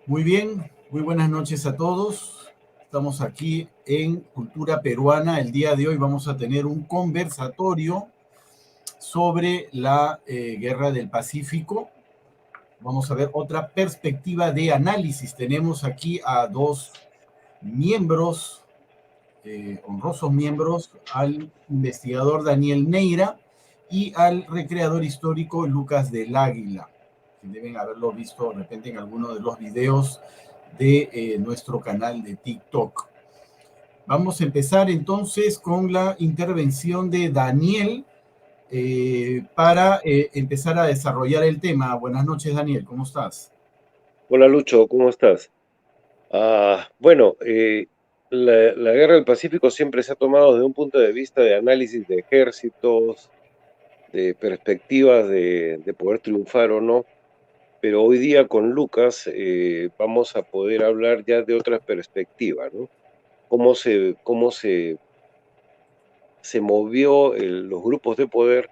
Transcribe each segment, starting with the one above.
Muy bien, muy buenas noches a todos. Estamos aquí en Cultura Peruana. El día de hoy vamos a tener un conversatorio sobre la Guerra del Pacífico. Vamos a ver otra perspectiva de análisis. Tenemos aquí a dos miembros, honrosos miembros, al investigador Daniel Neira y al recreador histórico Lucas del Águila, que deben haberlo visto de repente en alguno de los videos de nuestro canal de TikTok. Vamos a empezar entonces con la intervención de Daniel para empezar a desarrollar el tema. Buenas noches, Daniel, ¿cómo estás? Hola Lucho, ¿cómo estás? Bueno, la guerra del Pacífico siempre se ha tomado desde un punto de vista de análisis de ejércitos, de perspectivas de poder triunfar o no, pero hoy día con Lucas vamos a poder hablar ya de otra perspectiva, ¿no? Cómo se movió los grupos de poder,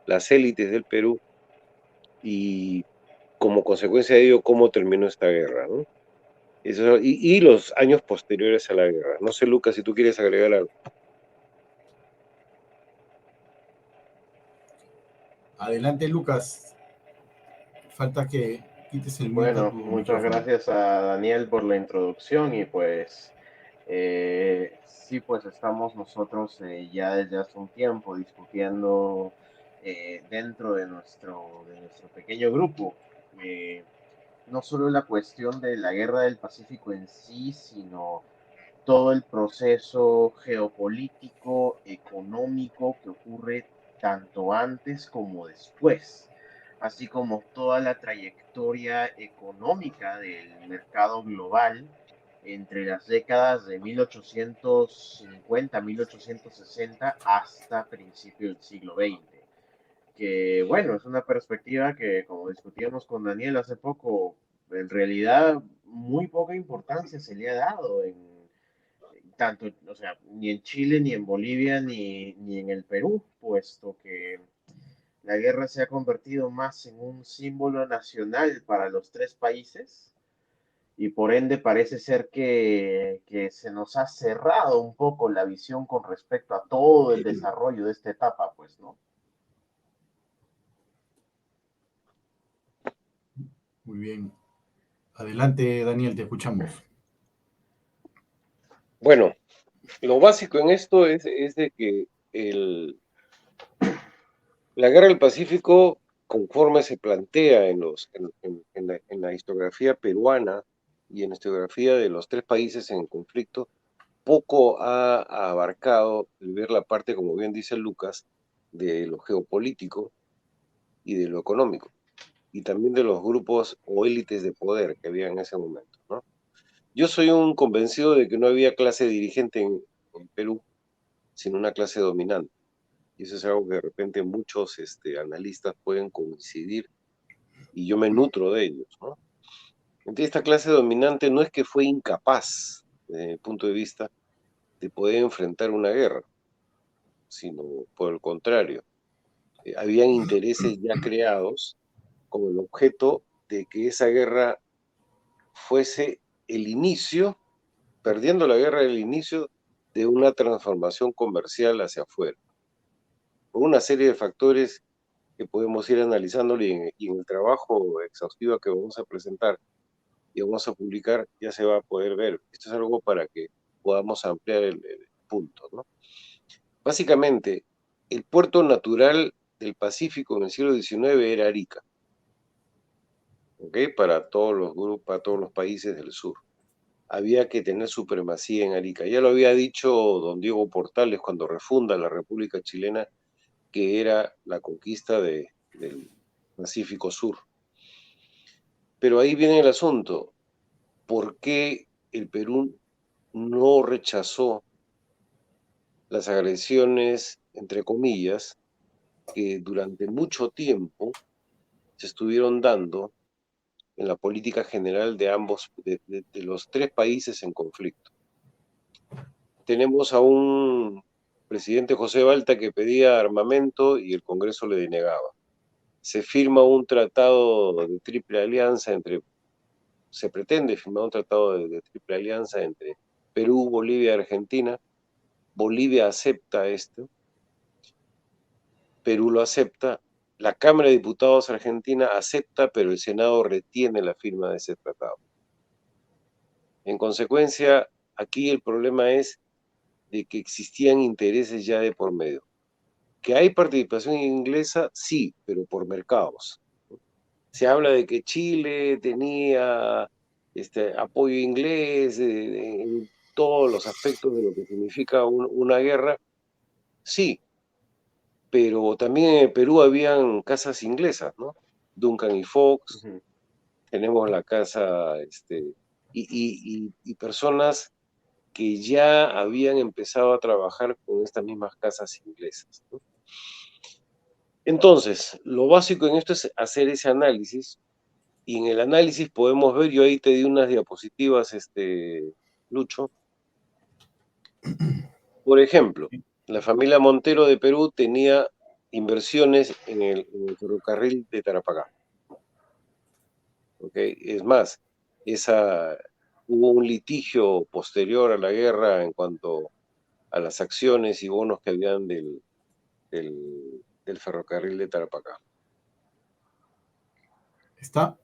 las élites del Perú y como consecuencia de ello, cómo terminó esta guerra, ¿no? Y los años posteriores a la guerra. No sé, Lucas, si tú quieres agregar algo. Adelante, Lucas. Falta que quites el mute a Bueno, tu muchas micrófono. gracias a Daniel por la introducción y pues sí, pues estamos nosotros ya desde hace un tiempo discutiendo dentro de nuestro pequeño grupo, eh, no solo la cuestión de la guerra del Pacífico en sí, sino todo el proceso geopolítico, económico que ocurre tanto antes como después, así como toda la trayectoria económica del mercado global entre las décadas de 1850, 1860 hasta principios del siglo XX. Que bueno, es una perspectiva que, como discutíamos con Daniel hace poco, en realidad muy poca importancia se le ha dado en tanto, o sea, ni en Chile, ni en Bolivia, ni en el Perú, puesto que la guerra se ha convertido más en un símbolo nacional para los tres países y por ende parece ser que se nos ha cerrado un poco la visión con respecto a todo el desarrollo de esta etapa, pues, ¿no? Muy bien. Adelante, Daniel, te escuchamos. Bueno, lo básico en esto es de que la guerra del Pacífico, conforme se plantea en la historiografía peruana y en la historiografía de los tres países en conflicto, poco ha abarcado el ver la parte, como bien dice Lucas, de lo geopolítico y de lo económico, y también de los grupos o élites de poder que había en ese momento, ¿no? Yo soy un convencido de que no había clase dirigente en Perú, sino una clase dominante. Y eso es algo que de repente muchos analistas pueden coincidir y yo me nutro de ellos, ¿no? Entonces, esta clase dominante no es que fue incapaz, desde mi punto de vista, de poder enfrentar una guerra, sino por el contrario, habían intereses ya creados con el objeto de que esa guerra fuese el inicio, perdiendo la guerra, el inicio de una transformación comercial hacia afuera, por una serie de factores que podemos ir analizándolo y en el trabajo exhaustivo que vamos a presentar y vamos a publicar ya se va a poder ver. Esto es algo para que podamos ampliar el punto, ¿no? Básicamente, el puerto natural del Pacífico en el siglo XIX era Arica, ¿ok? Para todos los grupos, para todos los países del sur. Había que tener supremacía en Arica. Ya lo había dicho don Diego Portales cuando refunda la República Chilena, que era la conquista del Pacífico Sur. Pero ahí viene el asunto. ¿Por qué el Perú no rechazó las agresiones, entre comillas, que durante mucho tiempo se estuvieron dando en la política general de ambos, de los tres países en conflicto? Tenemos a un presidente José Balta que pedía armamento y el Congreso le denegaba. Se firma un tratado de triple alianza entre se pretende firmar un tratado de triple alianza entre Perú, Bolivia y Argentina. Bolivia acepta esto, Perú lo acepta, la Cámara de Diputados argentina acepta, pero el Senado retiene la firma de ese tratado. En consecuencia, aquí el problema es de que existían intereses ya de por medio. ¿Que hay participación inglesa? Sí, pero por mercados. Se habla de que Chile tenía apoyo inglés en todos los aspectos de lo que significa una guerra. Sí, pero también en Perú habían casas inglesas, ¿no? Duncan y Fox, tenemos la casa, y personas que ya habían empezado a trabajar con estas mismas casas inglesas, ¿no? Entonces, lo básico en esto es hacer ese análisis, y en el análisis podemos ver, yo ahí te di unas diapositivas, Lucho. Por ejemplo, la familia Montero de Perú tenía inversiones en el ferrocarril de Tarapacá. ¿Okay? Es más, hubo un litigio posterior a la guerra en cuanto a las acciones y bonos que habían del ferrocarril de Tarapacá. ¿Está?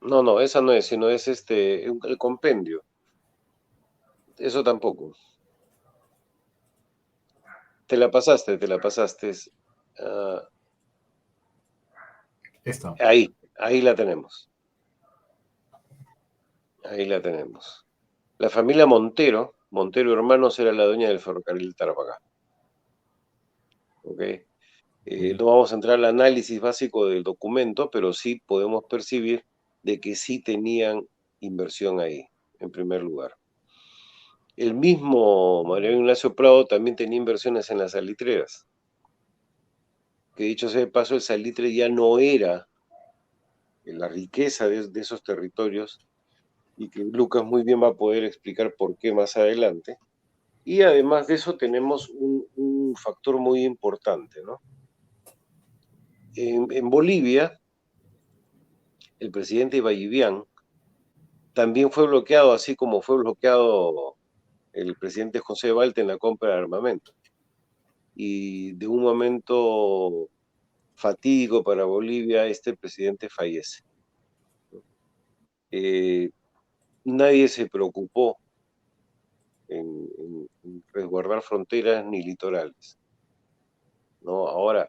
No, esa no es, sino es el compendio. Eso tampoco. Te la pasaste. Está. Ahí la tenemos. Ahí la tenemos. La familia Montero Hermanos, era la dueña del ferrocarril de Tarapacá. ¿Ok? No vamos a entrar al análisis básico del documento, pero sí podemos percibir de que sí tenían inversión ahí, en primer lugar. El mismo Mario Ignacio Prado también tenía inversiones en las salitreras, que dicho sea de paso, el salitre ya no era la riqueza de esos territorios, y que Lucas muy bien va a poder explicar por qué más adelante. Y además de eso tenemos un factor muy importante, ¿no? En Bolivia, el presidente Vallivian también fue bloqueado, así como fue bloqueado el presidente José Valta en la compra de armamento. Y de un momento fatídico para Bolivia, este presidente fallece. Nadie se preocupó en resguardar fronteras ni litorales, ¿no? Ahora,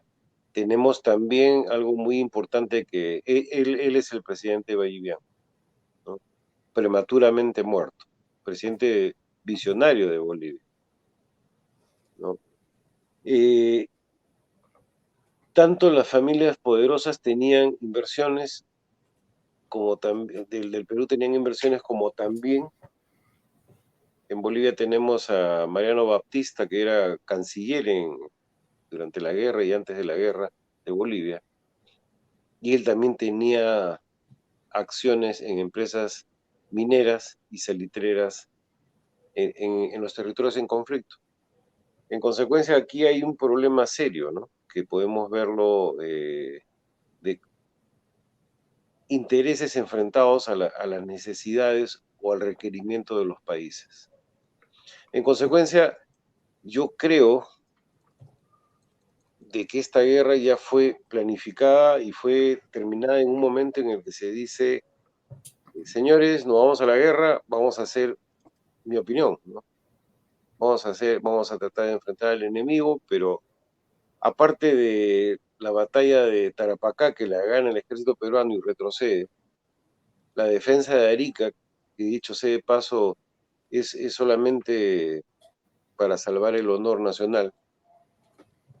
tenemos también algo muy importante, que él es el presidente Vallivian, ¿no? Prematuramente muerto, presidente visionario de Bolivia, ¿no? Tanto las familias poderosas tenían inversiones, como también del Perú tenían inversiones, como también en Bolivia tenemos a Mariano Baptista, que era canciller durante la guerra y antes de la guerra de Bolivia, y él también tenía acciones en empresas mineras y salitreras en los territorios en conflicto. En consecuencia, aquí hay un problema serio, ¿no? Que podemos verlo de intereses enfrentados a las necesidades o al requerimiento de los países. En consecuencia, yo creo de que esta guerra ya fue planificada y fue terminada en un momento en el que se dice: señores, nos vamos a la guerra, vamos a hacer, mi opinión, ¿no? Vamos a tratar de enfrentar al enemigo, pero aparte de la batalla de Tarapacá, que la gana el ejército peruano y retrocede, la defensa de Arica, que dicho sea de paso, es solamente para salvar el honor nacional,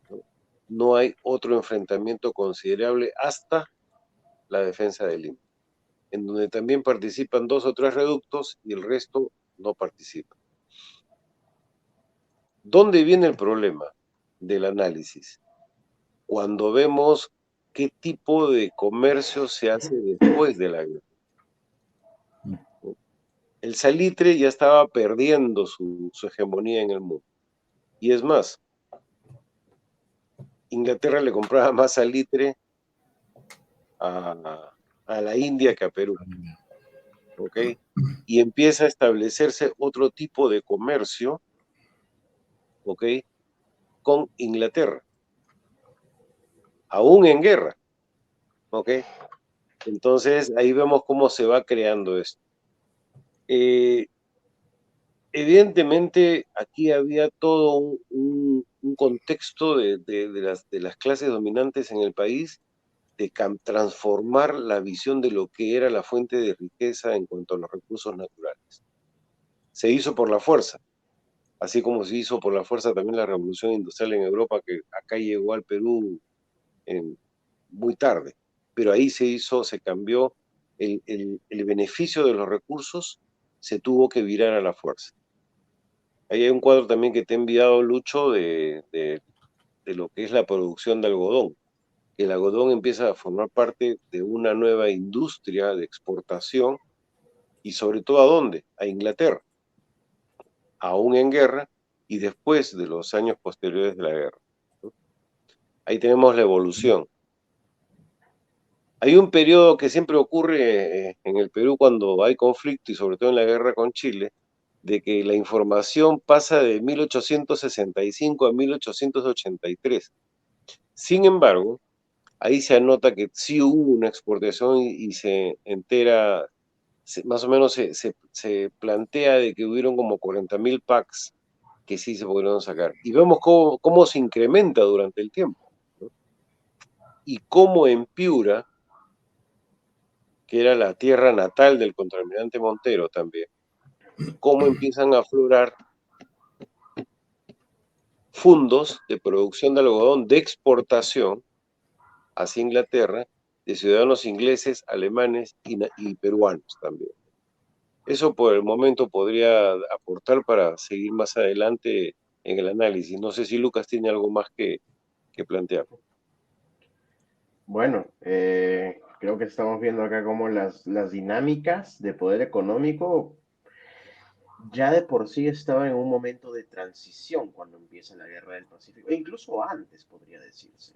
¿no? No hay otro enfrentamiento considerable hasta la defensa de Lima, en donde también participan 2 o 3 reductos y el resto no participa. ¿Dónde viene el problema del análisis? Cuando vemos qué tipo de comercio se hace después de la guerra. El salitre ya estaba perdiendo su hegemonía en el mundo. Y es más, Inglaterra le compraba más salitre a la India que a Perú, ¿ok? Y empieza a establecerse otro tipo de comercio, ¿ok? Con Inglaterra, aún en guerra, ¿ok? Entonces ahí vemos cómo se va creando esto. Evidentemente aquí había todo un contexto de las clases dominantes en el país de transformar la visión de lo que era la fuente de riqueza en cuanto a los recursos naturales. Se hizo por la fuerza, así como se hizo por la fuerza también la revolución industrial en Europa, que acá llegó al Perú muy tarde, pero ahí se cambió, el beneficio de los recursos se tuvo que virar a la fuerza. Ahí hay un cuadro también que te he enviado, Lucho, de lo que es la producción de algodón. El algodón empieza a formar parte de una nueva industria de exportación y sobre todo ¿a dónde? A Inglaterra, aún en guerra y después de los años posteriores de la guerra, ¿no? Ahí tenemos la evolución. Hay un periodo que siempre ocurre en el Perú cuando hay conflicto y sobre todo en la guerra con Chile, de que la información pasa de 1865 a 1883. Sin embargo, ahí se anota que sí hubo una exportación y se entera, más o menos se plantea de que hubieron como 40.000 packs que sí se pudieron sacar. Y vemos cómo se incrementa durante el tiempo, ¿no? Y cómo en Piura, que era la tierra natal del contraalmirante Montero también, cómo empiezan a aflorar fundos de producción de algodón de exportación hacia Inglaterra de ciudadanos ingleses, alemanes y peruanos también. Eso por el momento podría aportar para seguir más adelante en el análisis. No sé si Lucas tiene algo más que plantear. Bueno, creo que estamos viendo acá cómo las dinámicas de poder económico ya de por sí estaban en un momento de transición cuando empieza la Guerra del Pacífico, e incluso antes podría decirse.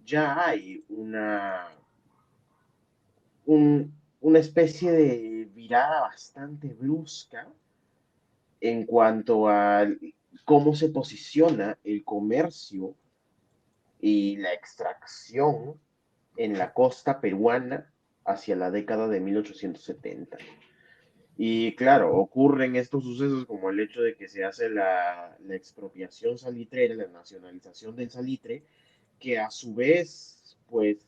Ya hay una especie de virada bastante brusca en cuanto a cómo se posiciona el comercio y la extracción en la costa peruana hacia la década de 1870. Y claro, ocurren estos sucesos como el hecho de que se hace la expropiación salitrera, la nacionalización del salitre, que a su vez, pues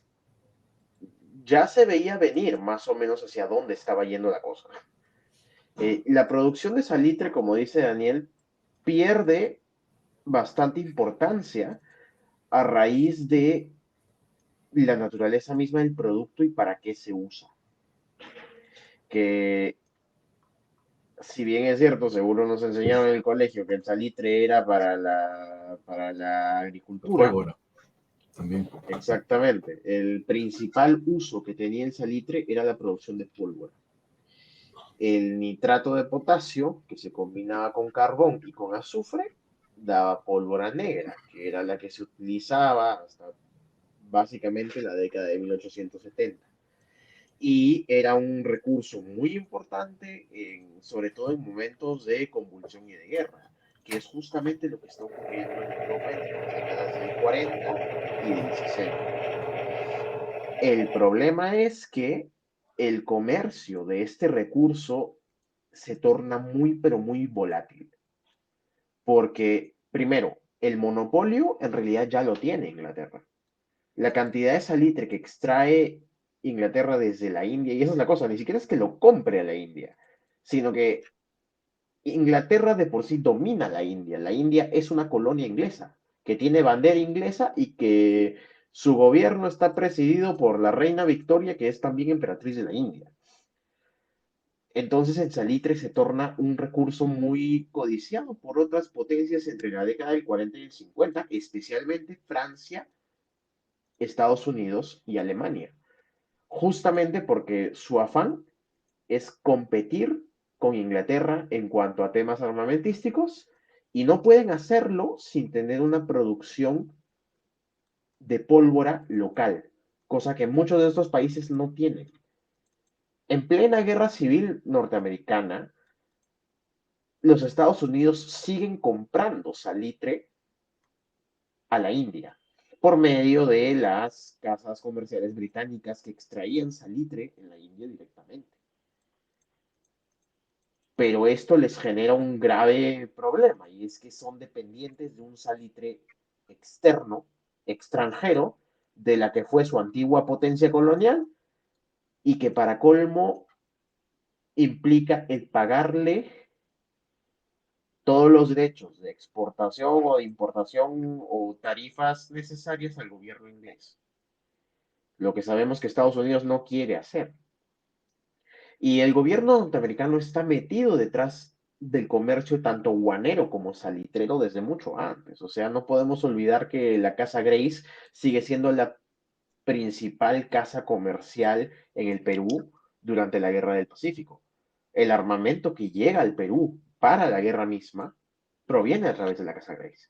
ya se veía venir más o menos hacia dónde estaba yendo la cosa. La producción de salitre, como dice Daniel, pierde bastante importancia a raíz de la naturaleza misma del producto y para qué se usa. Que si bien es cierto, seguro nos enseñaron en el colegio que el salitre era para la agricultura. Pólvora, también. Exactamente. El principal uso que tenía el salitre era la producción de pólvora. El nitrato de potasio, que se combinaba con carbón y con azufre, daba pólvora negra, que era la que se utilizaba hasta básicamente la década de 1870. Y era un recurso muy importante, sobre todo en momentos de convulsión y de guerra, que es justamente lo que está ocurriendo en Europa entre las décadas del 40 y del 60. El problema es que el comercio de este recurso se torna muy, pero muy volátil, porque primero, el monopolio en realidad ya lo tiene Inglaterra. La cantidad de salitre que extrae Inglaterra desde la India, y esa es la cosa, ni siquiera es que lo compre a la India, sino que Inglaterra de por sí domina la India. La India es una colonia inglesa, que tiene bandera inglesa y que su gobierno está presidido por la reina Victoria, que es también emperatriz de la India. Entonces el salitre se torna un recurso muy codiciado por otras potencias entre la década del 40 y el 50, especialmente Francia, Estados Unidos y Alemania, justamente porque su afán es competir con Inglaterra en cuanto a temas armamentísticos y no pueden hacerlo sin tener una producción de pólvora local, cosa que muchos de estos países no tienen. En plena guerra civil norteamericana, los Estados Unidos siguen comprando salitre a la India por medio de las casas comerciales británicas que extraían salitre en la India directamente. Pero esto les genera un grave problema y es que son dependientes de un salitre externo, extranjero, de la que fue su antigua potencia colonial y que para colmo implica el pagarle todos los derechos de exportación o de importación o tarifas necesarias al gobierno inglés. Lo que sabemos que Estados Unidos no quiere hacer. Y el gobierno norteamericano está metido detrás del comercio tanto guanero como salitrero desde mucho antes. O sea, no podemos olvidar que la Casa Grace sigue siendo la principal casa comercial en el Perú durante la Guerra del Pacífico. El armamento que llega al Perú para la guerra misma proviene a través de la Casa Grace.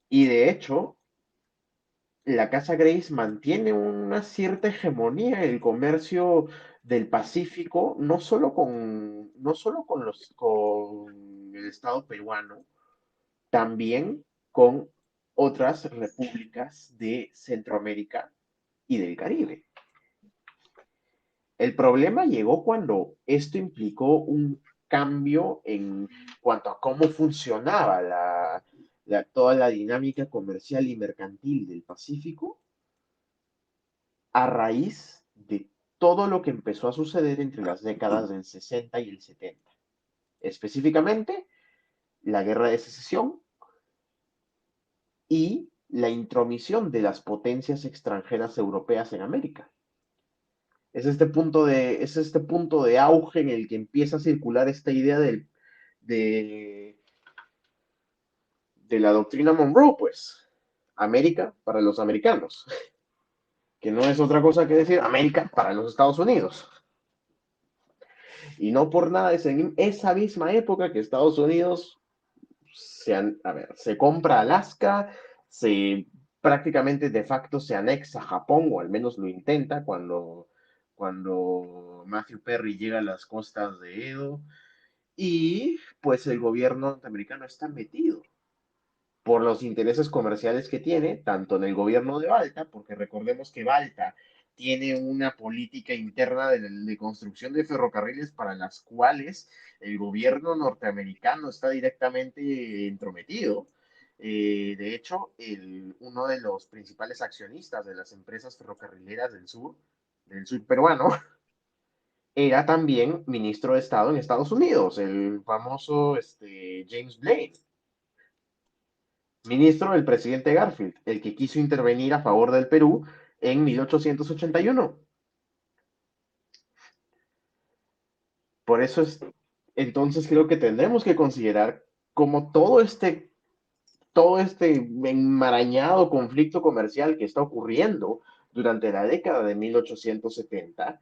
Y de hecho, la Casa Grace mantiene una cierta hegemonía en el comercio del Pacífico, no solo con el Estado peruano, también con otras repúblicas de Centroamérica y del Caribe. El problema llegó cuando esto implicó un cambio en cuanto a cómo funcionaba toda la dinámica comercial y mercantil del Pacífico a raíz de todo lo que empezó a suceder entre las décadas del 60 y el 70. Específicamente, la Guerra de Secesión y la intromisión de las potencias extranjeras europeas en América. Es este punto de auge en el que empieza a circular esta idea de, de la doctrina Monroe, pues. América para los americanos, que no es otra cosa que decir América para los Estados Unidos. Y no por nada es en esa misma época que Estados Unidos se compra Alaska, prácticamente de facto se anexa a Japón, o al menos lo intenta cuando Matthew Perry llega a las costas de Edo, y pues el gobierno norteamericano está metido por los intereses comerciales que tiene, tanto en el gobierno de Balta, porque recordemos que Balta tiene una política interna de construcción de ferrocarriles para las cuales el gobierno norteamericano está directamente entrometido. De hecho, uno de los principales accionistas de las empresas ferrocarrileras del sur peruano, era también ministro de Estado en Estados Unidos, el famoso James Blaine, ministro del presidente Garfield, el que quiso intervenir a favor del Perú en 1881. Por eso entonces creo que tendremos que considerar cómo todo este enmarañado conflicto comercial que está ocurriendo durante la década de 1870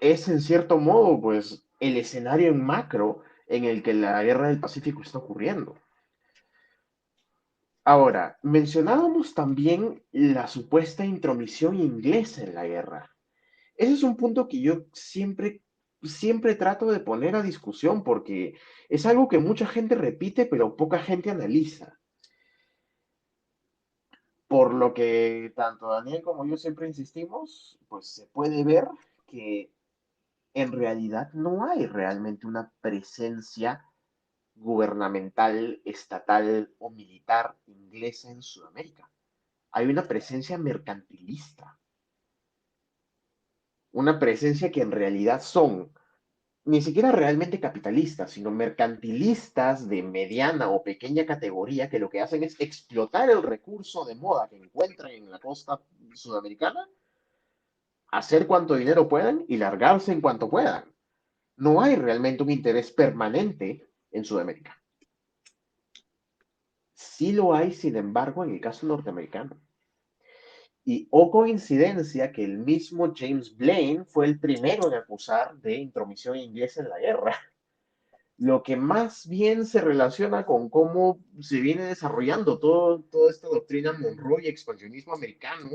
es en cierto modo pues el escenario en macro en el que la guerra del Pacífico está ocurriendo. Ahora, mencionábamos también la supuesta intromisión inglesa en la guerra. Ese es un punto que yo siempre trato de poner a discusión porque es algo que mucha gente repite, pero poca gente analiza. Por lo que tanto Daniel como yo siempre insistimos, pues se puede ver que en realidad no hay realmente una presencia gubernamental, estatal o militar inglesa en Sudamérica. Hay una presencia mercantilista, una presencia que en realidad son ni siquiera realmente capitalistas, sino mercantilistas de mediana o pequeña categoría que lo que hacen es explotar el recurso de moda que encuentran en la costa sudamericana, hacer cuanto dinero puedan y largarse en cuanto puedan. No hay realmente un interés permanente en Sudamérica. Sí lo hay, sin embargo, en el caso norteamericano. Y coincidencia que el mismo James Blaine fue el primero en acusar de intromisión inglesa en la guerra, lo que más bien se relaciona con cómo se viene desarrollando toda esta doctrina Monroe y expansionismo americano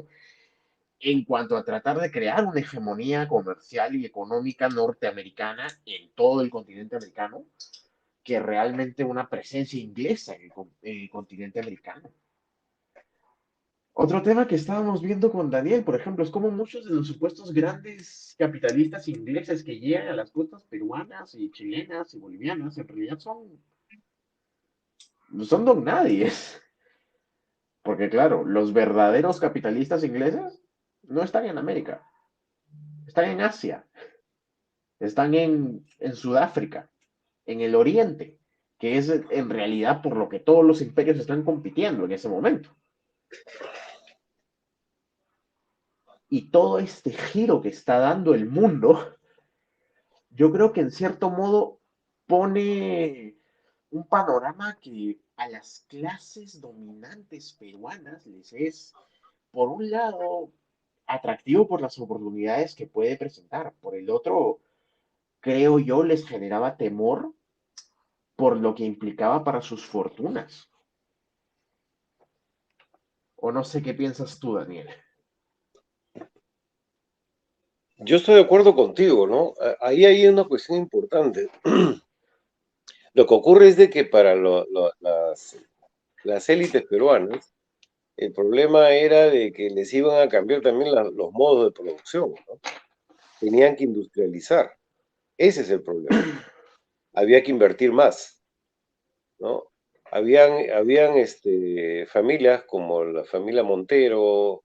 en cuanto a tratar de crear una hegemonía comercial y económica norteamericana en todo el continente americano, que realmente una presencia inglesa en el continente americano. Otro tema que estábamos viendo con Daniel, por ejemplo, es como muchos de los supuestos grandes capitalistas ingleses que llegan a las costas peruanas y chilenas y bolivianas, en realidad son don nadies. Porque claro, los verdaderos capitalistas ingleses no están en América, están en Asia, están en Sudáfrica, en el Oriente, que es en realidad por lo que todos los imperios están compitiendo en ese momento. Y todo este giro que está dando el mundo, yo creo que en cierto modo pone un panorama que a las clases dominantes peruanas les es, por un lado, atractivo por las oportunidades que puede presentar, por el otro, creo yo, les generaba temor por lo que implicaba para sus fortunas. O no sé qué piensas tú, Daniel. Yo estoy de acuerdo contigo, ¿no? Ahí hay una cuestión importante. Lo que ocurre es de que para las élites peruanas, el problema era de que les iban a cambiar también los modos de producción, ¿no? Tenían que industrializar. Ese es el problema. Había que invertir más, ¿no? Habían familias como la familia Montero,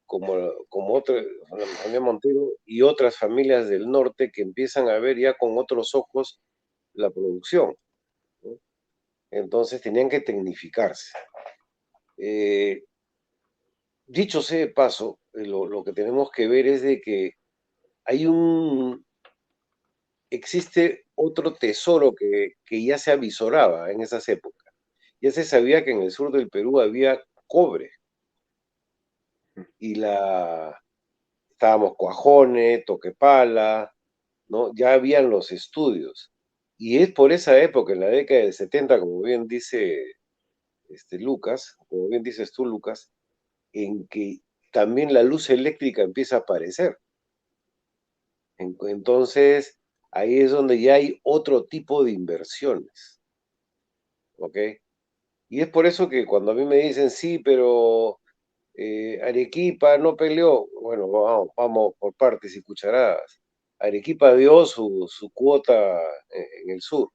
como otra, la familia Montero y otras familias del norte que empiezan a ver ya con otros ojos la producción, ¿no? Entonces tenían que tecnificarse. Dicho sea de paso, lo que tenemos que ver es de que hay existe otro tesoro que ya se avisoraba en esas épocas. Ya se sabía que en el sur del Perú había cobre y estábamos Cuajone, Toquepala, ¿no? Ya habían los estudios. Y es por esa época, en la década del 70, como bien dice Lucas, como bien dices tú, Lucas, en que también la luz eléctrica empieza a aparecer. Entonces, ahí es donde ya hay otro tipo de inversiones, ¿ok? Y es por eso que cuando a mí me dicen, sí, pero Arequipa no peleó, bueno, vamos por partes y cucharadas. Arequipa dio su cuota en el sur.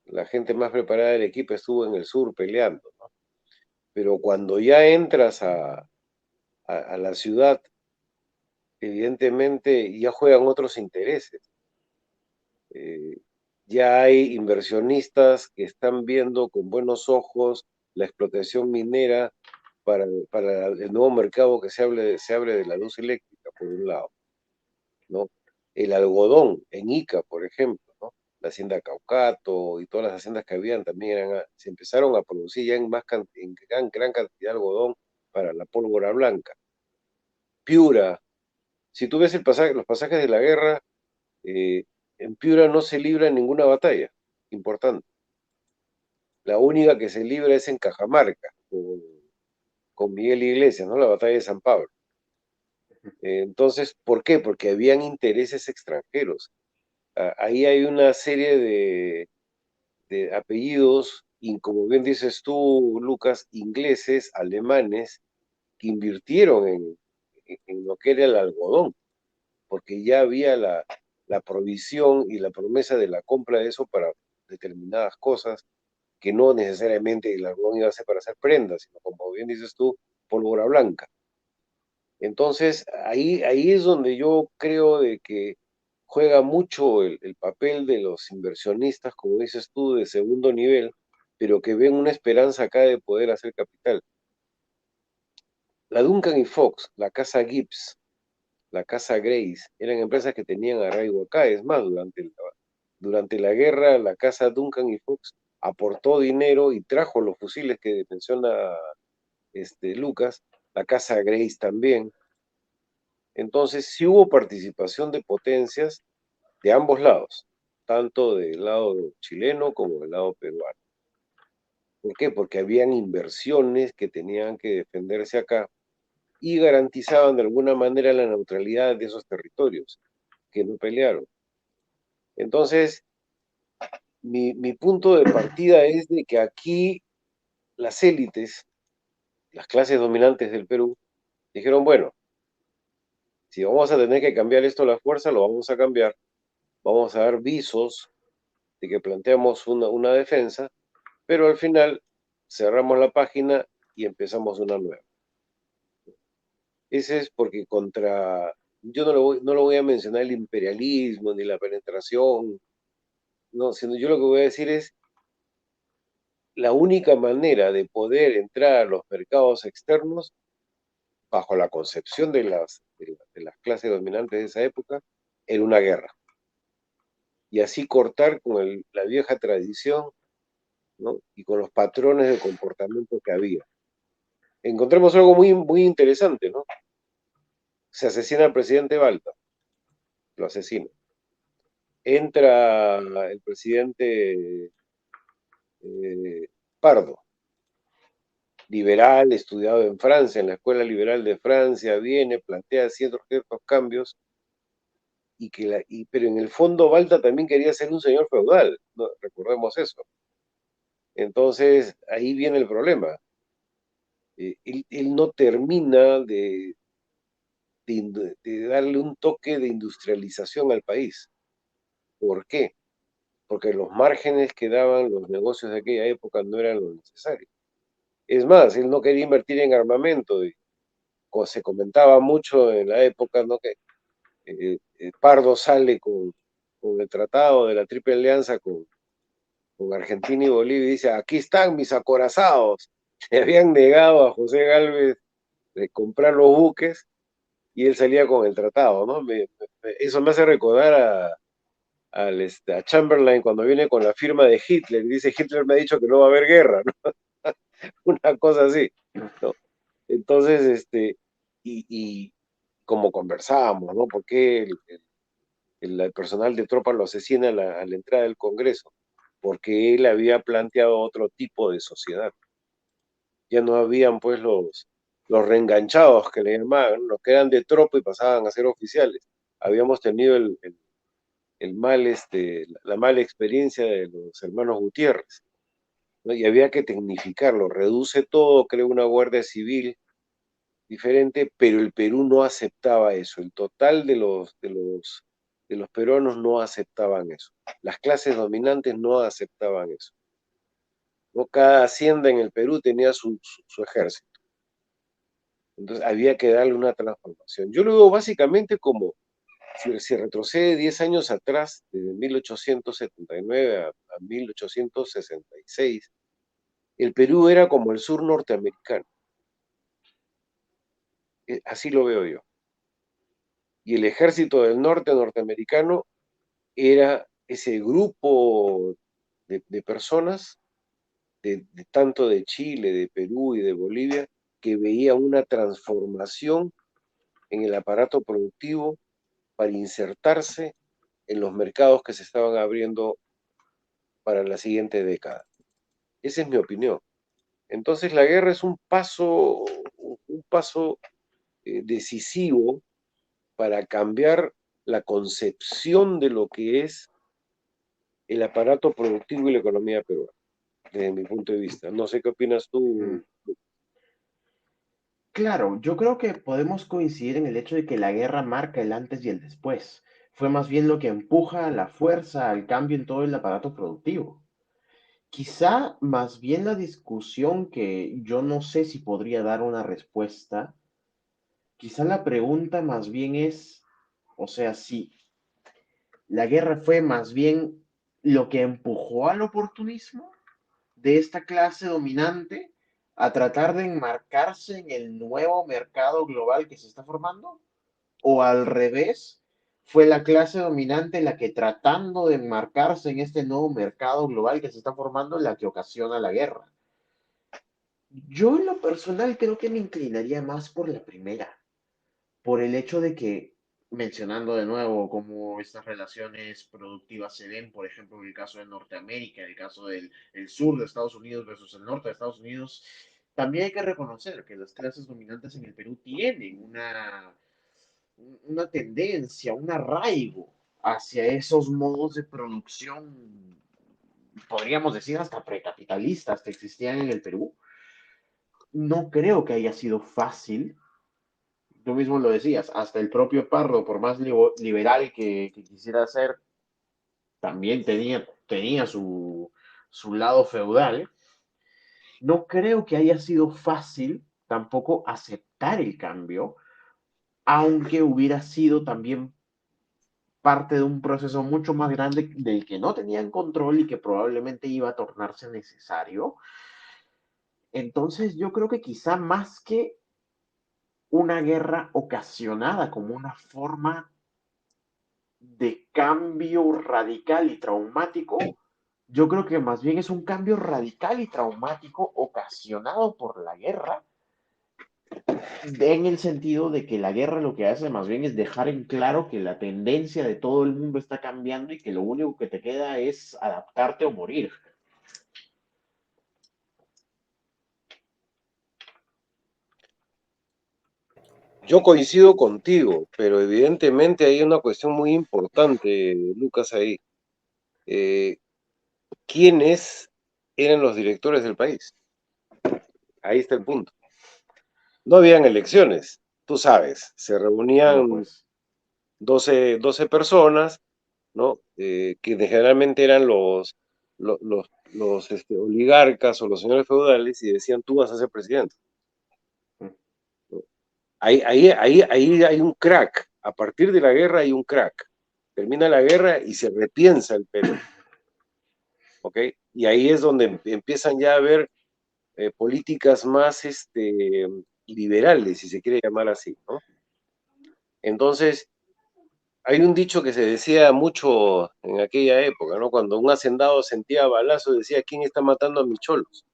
La gente más preparada de Arequipa estuvo en el sur peleando, ¿no? Pero cuando ya entras a la ciudad, evidentemente ya juegan otros intereses. Eh, ya hay inversionistas que están viendo con buenos ojos la explotación minera para el nuevo mercado que se abre de la luz eléctrica, por un lado, ¿no? El algodón en Ica, por ejemplo, ¿no? La hacienda Caucato y todas las haciendas que habían también se empezaron a producir ya en gran cantidad de algodón para la pólvora blanca. Piura, si tú ves los pasajes de la guerra, eh, en Piura no se libra ninguna batalla importante. La única que se libra es en Cajamarca, con Miguel Iglesias, ¿no? La batalla de San Pablo. Entonces, ¿por qué? Porque habían intereses extranjeros. Ahí hay una serie de apellidos, y como bien dices tú, Lucas, ingleses, alemanes, que invirtieron en lo que era el algodón, porque ya había la provisión y la promesa de la compra de eso para determinadas cosas, que no necesariamente el algodón iba a ser para hacer prendas, sino como bien dices tú, pólvora blanca. Entonces, ahí es donde yo creo de que juega mucho el papel de los inversionistas, como dices tú, de segundo nivel, pero que ven una esperanza acá de poder hacer capital. La Duncan y Fox, la casa Gibbs, la casa Grace, eran empresas que tenían arraigo acá. Es más, durante la guerra, la casa Duncan y Fox aportó dinero y trajo los fusiles que menciona Lucas, la casa Grace también. Entonces, sí hubo participación de potencias de ambos lados, tanto del lado chileno como del lado peruano. ¿Por qué? Porque habían inversiones que tenían que defenderse acá y garantizaban de alguna manera la neutralidad de esos territorios que no pelearon. Entonces, mi punto de partida es de que aquí las élites, las clases dominantes del Perú, dijeron, bueno, si vamos a tener que cambiar esto a la fuerza, lo vamos a cambiar, vamos a dar visos de que planteamos una defensa, pero al final cerramos la página y empezamos una nueva. Ese es porque yo no lo voy a mencionar el imperialismo ni la penetración, no, sino yo lo que voy a decir es la única manera de poder entrar a los mercados externos, bajo la concepción de las clases dominantes de esa época, era una guerra. Y así cortar con la vieja tradición, ¿no? Y con los patrones de comportamiento que había. Encontramos algo muy, muy interesante, ¿no? Se asesina al presidente Balta, lo asesina. Entra el presidente Pardo, liberal, estudiado en Francia, en la Escuela Liberal de Francia, viene, plantea ciertos cambios, pero en el fondo Balta también quería ser un señor feudal, ¿no? Recordemos eso. Entonces, ahí viene el problema. Él no termina de darle un toque de industrialización al país. ¿Por qué? Porque los márgenes que daban los negocios de aquella época no eran lo necesario. Es más, él no quería invertir en armamento. Y se comentaba mucho en la época, ¿no? Que Pardo sale con el tratado de la Triple Alianza con Argentina y Bolivia y dice, aquí están mis acorazados. Le habían negado a José Gálvez de comprar los buques y él salía con el tratado, ¿no? Eso me hace recordar a Chamberlain cuando viene con la firma de Hitler y dice, Hitler me ha dicho que no va a haber guerra, ¿no? Una cosa así, ¿no? Entonces, y como conversábamos, ¿no? ¿Por qué el personal de tropas lo asesina a la entrada del Congreso? Porque él había planteado otro tipo de sociedad. Ya no habían, pues, los reenganchados que le llamaban, los que eran de tropa y pasaban a ser oficiales. Habíamos tenido la mala experiencia de los hermanos Gutiérrez, ¿no? Y había que tecnificarlo, reduce todo, crea una guardia civil diferente, pero el Perú no aceptaba eso. El total de los peruanos no aceptaban eso. Las clases dominantes no aceptaban eso, ¿no? Cada hacienda en el Perú tenía su ejército. Entonces había que darle una transformación. Yo lo veo básicamente como, si se retrocede 10 años atrás, desde 1879 a 1866, el Perú era como el sur norteamericano. Así lo veo yo. Y el ejército del norte norteamericano era ese grupo de personas, tanto de Chile, de Perú y de Bolivia, que veía una transformación en el aparato productivo para insertarse en los mercados que se estaban abriendo para la siguiente década. Esa es mi opinión. Entonces la guerra es un paso decisivo para cambiar la concepción de lo que es el aparato productivo y la economía peruana, desde mi punto de vista. No sé qué opinas tú. Claro, yo creo que podemos coincidir en el hecho de que la guerra marca el antes y el después. Fue más bien lo que empuja la fuerza al cambio en todo el aparato productivo. Quizá más bien la discusión que yo no sé si podría dar una respuesta, quizá la pregunta más bien es, o sea, si la guerra fue más bien lo que empujó al oportunismo de esta clase dominante a tratar de enmarcarse en el nuevo mercado global que se está formando, o al revés, fue la clase dominante la que tratando de enmarcarse en este nuevo mercado global que se está formando la que ocasiona la guerra. Yo en lo personal creo que me inclinaría más por la primera, por el hecho de que, mencionando de nuevo cómo estas relaciones productivas se ven, por ejemplo, en el caso de Norteamérica, en el caso del sur de Estados Unidos versus el norte de Estados Unidos, también hay que reconocer que las clases dominantes en el Perú tienen una tendencia, un arraigo hacia esos modos de producción, podríamos decir hasta precapitalistas que existían en el Perú. No creo que haya sido fácil. Tú mismo lo decías, hasta el propio Pardo, por más liberal que quisiera ser, también tenía su lado feudal. No creo que haya sido fácil tampoco aceptar el cambio, aunque hubiera sido también parte de un proceso mucho más grande del que no tenían control y que probablemente iba a tornarse necesario. Entonces yo creo que quizá más que una guerra ocasionada como una forma de cambio radical y traumático, yo creo que más bien es un cambio radical y traumático ocasionado por la guerra, en el sentido de que la guerra lo que hace más bien es dejar en claro que la tendencia de todo el mundo está cambiando y que lo único que te queda es adaptarte o morir. Yo coincido contigo, pero evidentemente hay una cuestión muy importante, Lucas, ahí. ¿Quiénes eran los directores del país? Ahí está el punto. No habían elecciones, tú sabes, se No, reunían pues. 12 personas, ¿no? Que generalmente eran los oligarcas o los señores feudales y decían, tú vas a ser presidente. ¿No? Ahí hay un crack. A partir de la guerra hay un crack. Termina la guerra y se repiensa el Perú. ¿Ok? Y ahí es donde empiezan ya a haber políticas más liberales, si se quiere llamar así, ¿no? Entonces, hay un dicho que se decía mucho en aquella época, ¿no? Cuando un hacendado sentía balazos, decía, ¿quién está matando a mis cholos?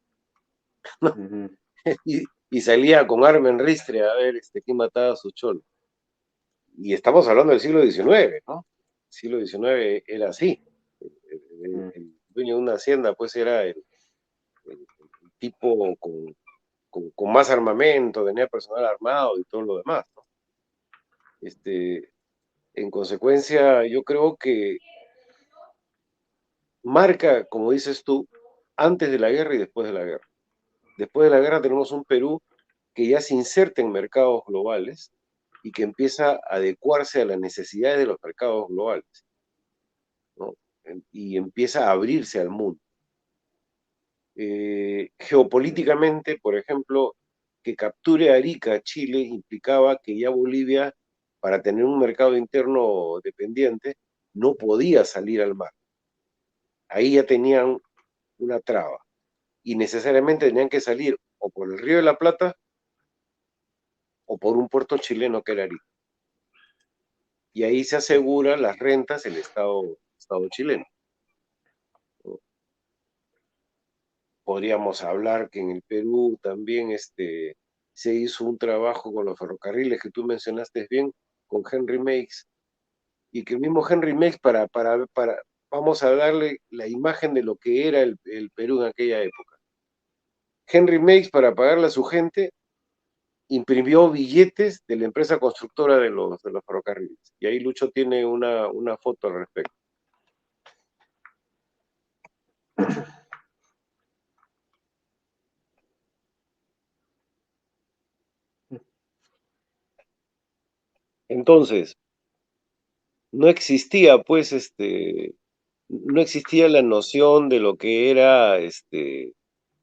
Y salía con arma en ristre a ver quién mataba a sus cholos. Y estamos hablando del siglo XIX, ¿no? El siglo XIX era así. El dueño de una hacienda, pues, era el tipo con más armamento, tenía personal armado y todo lo demás, ¿no? En consecuencia, yo creo que marca, como dices tú, antes de la guerra y después de la guerra. Después de la guerra tenemos un Perú que ya se inserta en mercados globales y que empieza a adecuarse a las necesidades de los mercados globales, ¿no? Y empieza a abrirse al mundo. Geopolíticamente, por ejemplo, que capture Arica, Chile, implicaba que ya Bolivia, para tener un mercado interno dependiente, no podía salir al mar. Ahí ya tenían una traba y necesariamente tenían que salir o por el Río de la Plata o por un puerto chileno que era Arica. Y ahí se asegura las rentas el Estado chileno. Podríamos hablar que en el Perú también se hizo un trabajo con los ferrocarriles que tú mencionaste bien, con Henry Meiggs, y que el mismo Henry Meiggs, vamos a darle la imagen de lo que era el Perú en aquella época. Henry Meiggs, para pagarle a su gente, imprimió billetes de la empresa constructora de los ferrocarriles. Y ahí Lucho tiene una foto al respecto. Entonces, no existía, pues, no existía la noción de lo que era,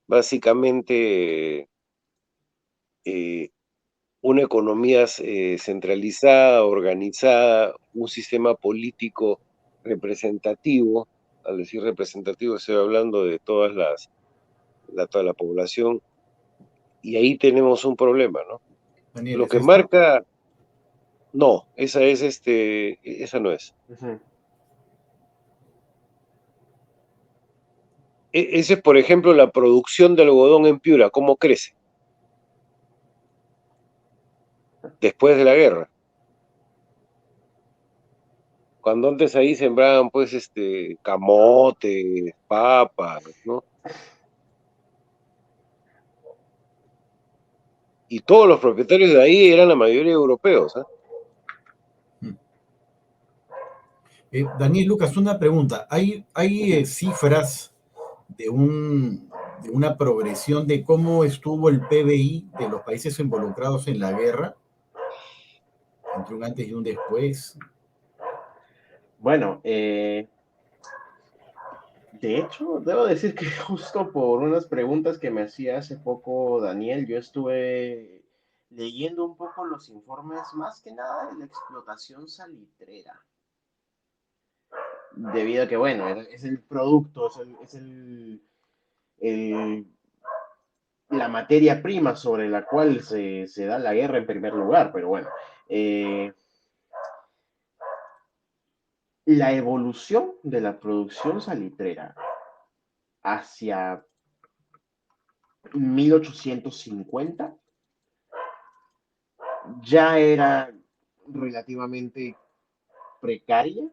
básicamente, una economía centralizada, organizada, un sistema político representativo. Al decir representativo, estoy hablando de toda la población, y ahí tenemos un problema, ¿no? Daniel, Lo ¿es que esto? marca, no, esa no es. Ese es, por ejemplo, la producción de algodón en Piura, cómo crece después de la guerra. Cuando antes ahí sembraban, pues, camote, papas, ¿no? Y todos los propietarios de ahí eran la mayoría europeos, ¿ah? Daniel Lucas, una pregunta. ¿Hay cifras de, de una progresión de cómo estuvo el PBI de los países involucrados en la guerra? Entre un antes y un después. Bueno, de hecho, debo decir que justo por unas preguntas que me hacía hace poco Daniel, yo estuve leyendo un poco los informes, más que nada de la explotación salitrera. Debido a que, bueno, es el producto, el- la materia prima sobre la cual se da la guerra en primer lugar, pero bueno. eh, la evolución de la producción salitrera hacia 1850 ya era relativamente precaria,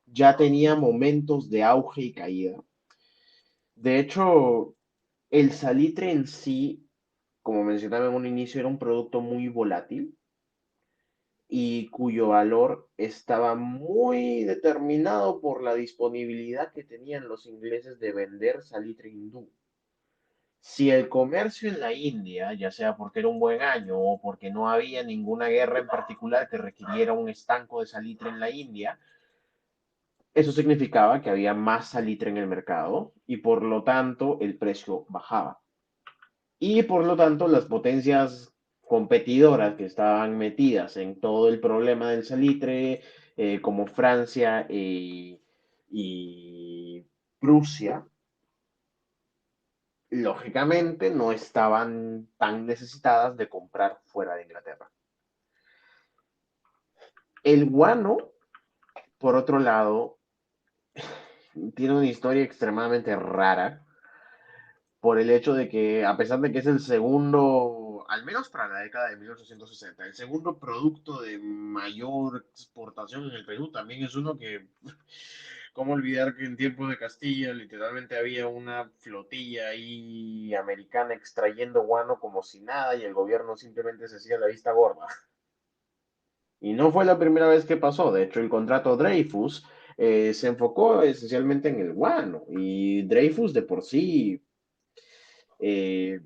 ya tenía momentos de auge y caída. De hecho, el salitre en sí, como mencionaba en un inicio, era un producto muy volátil y cuyo valor estaba muy determinado por la disponibilidad que tenían los ingleses de vender salitre hindú. Si el comercio en la India, ya sea porque era un buen año o porque no había ninguna guerra en particular que requiriera un estanco de salitre en la India, eso significaba que había más salitre en el mercado y por lo tanto el precio bajaba. Y por lo tanto las potencias competidoras que estaban metidas en todo el problema del salitre, como Francia y Prusia, lógicamente no estaban tan necesitadas de comprar fuera de Inglaterra. El guano, por otro lado, tiene una historia extremadamente rara por el hecho de que, a pesar de que es el segundo, al menos para la década de 1860, el segundo producto de mayor exportación en el Perú, también es uno que, ¿cómo olvidar que en tiempos de Castilla literalmente había una flotilla ahí americana extrayendo guano como si nada y el gobierno simplemente se hacía la vista gorda? Y no fue la primera vez que pasó. De hecho, el contrato Dreyfus se enfocó esencialmente en el guano. Y Dreyfus de por sí, eh,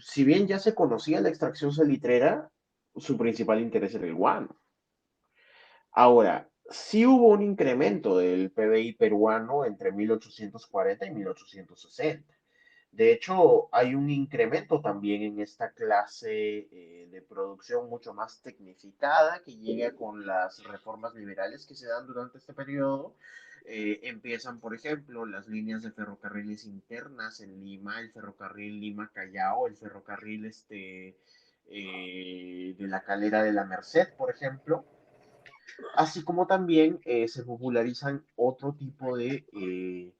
si bien ya se conocía la extracción salitrera, su principal interés era el guano. Ahora, sí hubo un incremento del PBI peruano entre 1840 y 1860. De hecho, hay un incremento también en esta clase de producción mucho más tecnificada que llega con las reformas liberales que se dan durante este periodo. Empiezan, por ejemplo, las líneas de ferrocarriles internas en Lima, el ferrocarril Lima-Callao, el ferrocarril de la Calera de la Merced, por ejemplo, así como también se popularizan otro tipo de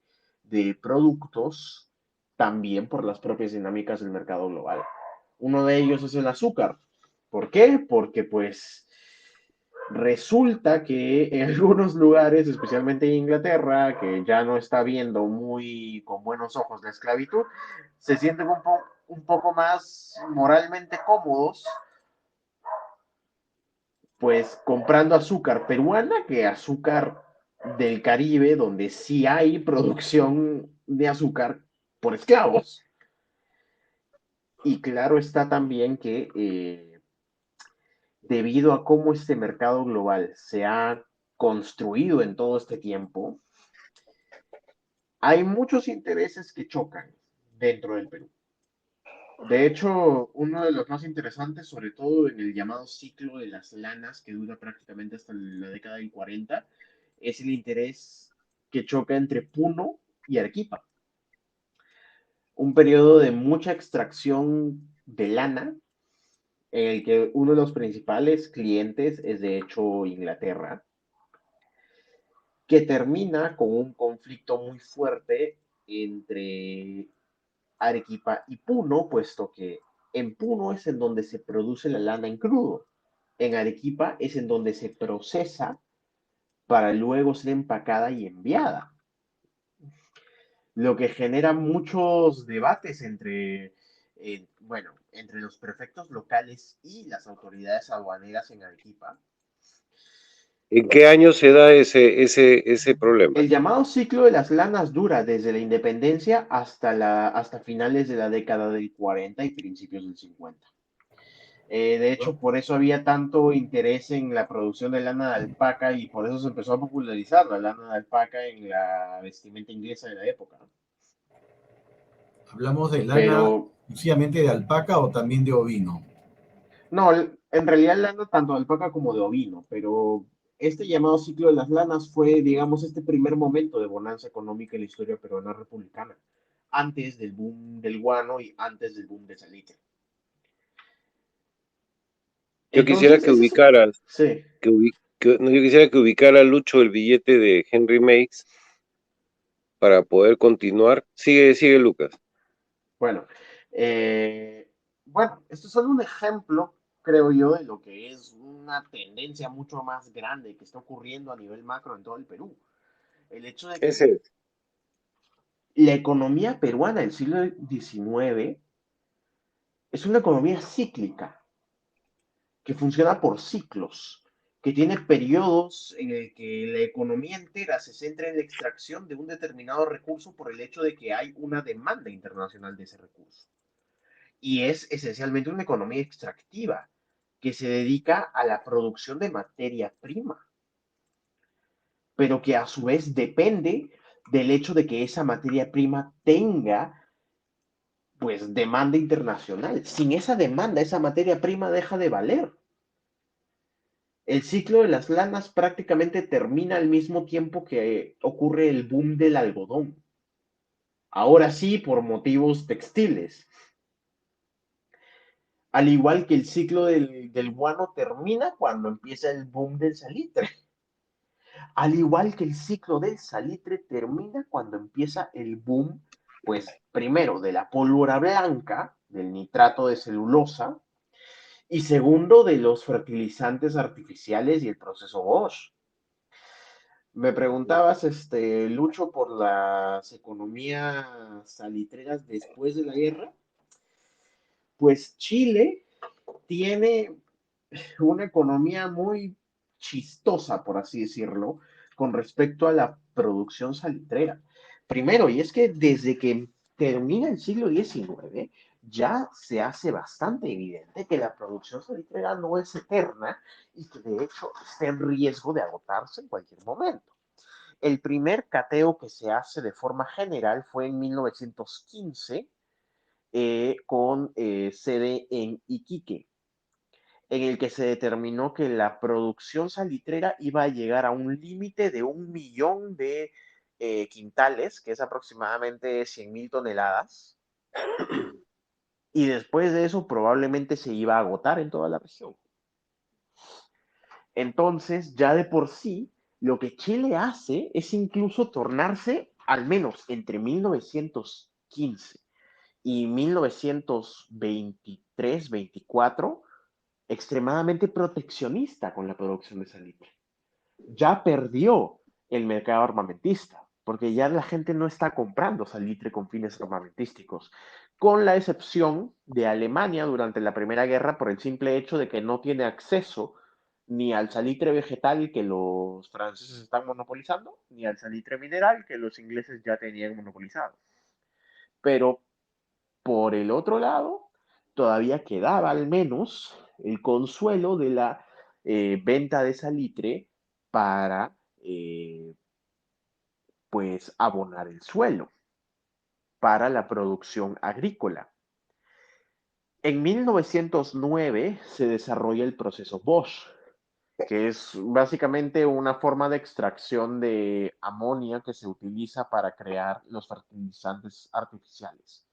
productos también por las propias dinámicas del mercado global. Uno de ellos es el azúcar. ¿Por qué? Porque pues resulta que en algunos lugares, especialmente en Inglaterra, que ya no está viendo muy con buenos ojos la esclavitud, se sienten un poco más moralmente cómodos pues comprando azúcar peruana que azúcar del Caribe, donde sí hay producción de azúcar por esclavos. Y claro está también que debido a cómo este mercado global se ha construido en todo este tiempo, hay muchos intereses que chocan dentro del Perú. De hecho, uno de los más interesantes, sobre todo en el llamado ciclo de las lanas, que dura prácticamente hasta la década del 40, es el interés que choca entre Puno y Arequipa. Un periodo de mucha extracción de lana, en el que uno de los principales clientes es de hecho Inglaterra, que termina con un conflicto muy fuerte entre Arequipa y Puno, puesto que en Puno es en donde se produce la lana en crudo. En Arequipa es en donde se procesa para luego ser empacada y enviada. Lo que genera muchos debates entre, bueno, entre los prefectos locales y las autoridades aduaneras en Arequipa. ¿En qué año se da ese problema? El llamado ciclo de las lanas dura desde la independencia hasta finales de la década del 40 y principios del 50. De hecho, por eso había tanto interés en la producción de lana de alpaca y por eso se empezó a popularizar la lana de alpaca en la vestimenta inglesa de la época. ¿Hablamos de lana Pero, exclusivamente de alpaca o también de ovino? no, en realidad lana tanto de alpaca como de ovino, pero este llamado ciclo de las lanas fue, digamos, este primer momento de bonanza económica en la historia peruana republicana, antes del boom del guano y antes del boom de salitre. Yo quisiera Entonces, que ese es... ubicaras, Sí. no, yo quisiera que ubicara Lucho el billete de Henry Makes para poder continuar. Sigue, Lucas. Bueno, bueno, esto es solo un ejemplo, creo yo, de lo que es una tendencia mucho más grande que está ocurriendo a nivel macro en todo el Perú. El hecho de que Ese es. la economía peruana del siglo XIX es una economía cíclica, que funciona por ciclos, que tiene periodos en el que la economía entera se centra en la extracción de un determinado recurso por el hecho de que hay una demanda internacional de ese recurso. Y es esencialmente una economía extractiva que se dedica a la producción de materia prima, pero que a su vez depende del hecho de que esa materia prima tenga pues demanda internacional. Sin esa demanda, esa materia prima deja de valer. El ciclo de las lanas prácticamente termina al mismo tiempo que ocurre el boom del algodón. Ahora sí, por motivos textiles. Al igual que el ciclo del guano termina cuando empieza el boom del salitre. Al igual que el ciclo del salitre termina cuando empieza el boom, pues primero de la pólvora blanca, del nitrato de celulosa, y segundo de los fertilizantes artificiales y el proceso Bosch. Me preguntabas, Lucho, por las economías salitreras después de la guerra. Pues Chile tiene una economía muy chistosa, por así decirlo, con respecto a la producción salitrera. Primero, y es que desde que termina el siglo XIX, ya se hace bastante evidente que la producción salitrera no es eterna y que de hecho está en riesgo de agotarse en cualquier momento. El primer cateo que se hace de forma general fue en 1915 con sede en Iquique, en el que se determinó que la producción salitrera iba a llegar a un límite de 1 millón de quintales, que es aproximadamente 100.000 toneladas, y después de eso probablemente se iba a agotar en toda la región. Entonces, ya de por sí, lo que Chile hace es incluso tornarse, al menos entre 1915 y 1923-24, extremadamente proteccionista con la producción de salitre. Ya perdió el mercado armamentista, porque ya la gente no está comprando salitre con fines armamentísticos, con la excepción de Alemania durante la Primera Guerra por el simple hecho de que no tiene acceso ni al salitre vegetal que los franceses están monopolizando, ni al salitre mineral que los ingleses ya tenían monopolizado. Pero por el otro lado, todavía quedaba al menos el consuelo de la venta de salitre para pues abonar el suelo para la producción agrícola. En 1909 se desarrolla el proceso Bosch, que es básicamente una forma de extracción de amonia que se utiliza para crear los fertilizantes artificiales.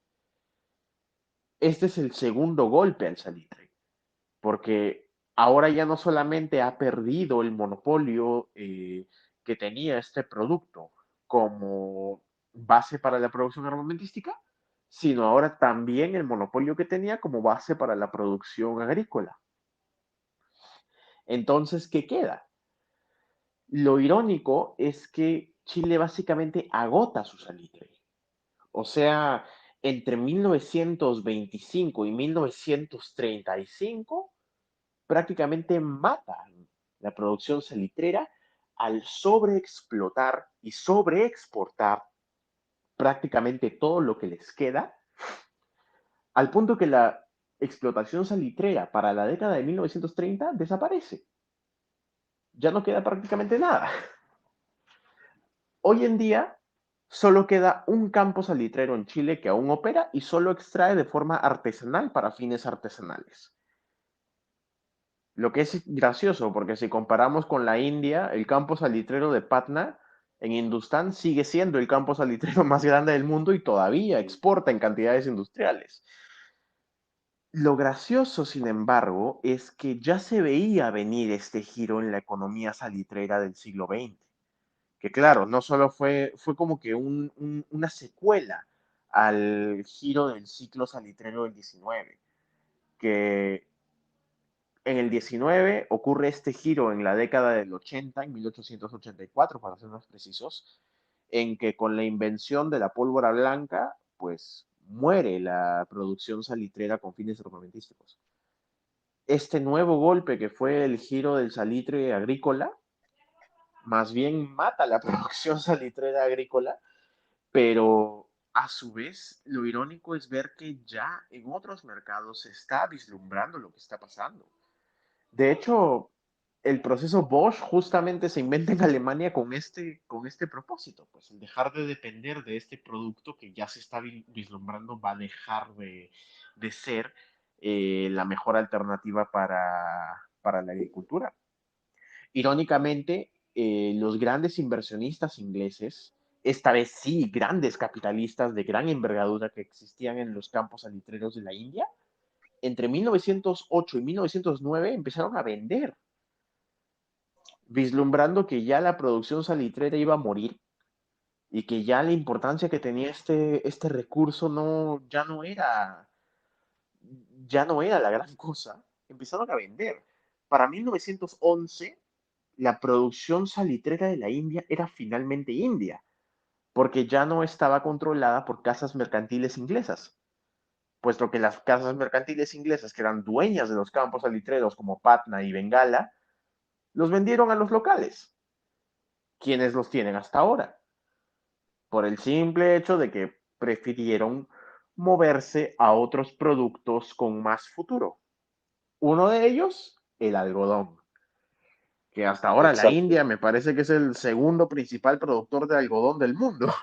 Este es el segundo golpe al salitre, porque ahora ya no solamente ha perdido el monopolio que tenía este producto como base para la producción armamentística, sino ahora también el monopolio que tenía como base para la producción agrícola. Entonces, ¿qué queda? Lo irónico es que Chile básicamente agota su salitre. O sea, entre 1925 y 1935 prácticamente matan la producción salitrera al sobreexplotar y sobreexportar prácticamente todo lo que les queda, al punto que la explotación salitrera para la década de 1930 desaparece. Ya no queda prácticamente nada. Hoy en día solo queda un campo salitrero en Chile que aún opera y solo extrae de forma artesanal para fines artesanales. Lo que es gracioso, porque si comparamos con la India, el campo salitrero de Patna en Hindustán sigue siendo el campo salitrero más grande del mundo y todavía exporta en cantidades industriales. Lo gracioso, sin embargo, es que ya se veía venir este giro en la economía salitrera del siglo XX. Que claro, no solo fue como que una secuela al giro del ciclo salitrero del 19, que en el 19 ocurre este giro en la década del 80, en 1884, para ser más precisos, en que con la invención de la pólvora blanca, pues muere la producción salitrera con fines armamentísticos. Este nuevo golpe que fue el giro del salitre agrícola, más bien mata la producción salitrera agrícola, pero a su vez lo irónico es ver que ya en otros mercados se está vislumbrando lo que está pasando. De hecho, el proceso Bosch justamente se inventa en Alemania con este propósito, pues el dejar de depender de este producto que ya se está vislumbrando va a dejar de ser la mejor alternativa para la agricultura. Irónicamente, los grandes inversionistas ingleses, esta vez sí, grandes capitalistas de gran envergadura que existían en los campos salitreros de la India, entre 1908 y 1909 empezaron a vender, vislumbrando que ya la producción salitrera iba a morir y que ya la importancia que tenía este recurso ya no era la gran cosa. Empezaron a vender. Para 1911, la producción salitrera de la India era finalmente India, porque ya no estaba controlada por casas mercantiles inglesas, puesto que las casas mercantiles inglesas, que eran dueñas de los campos salitreros como Patna y Bengala, los vendieron a los locales, quienes los tienen hasta ahora, por el simple hecho de que prefirieron moverse a otros productos con más futuro. Uno de ellos, el algodón, que hasta ahora la Exacto. India me parece que es el segundo principal productor de algodón del mundo.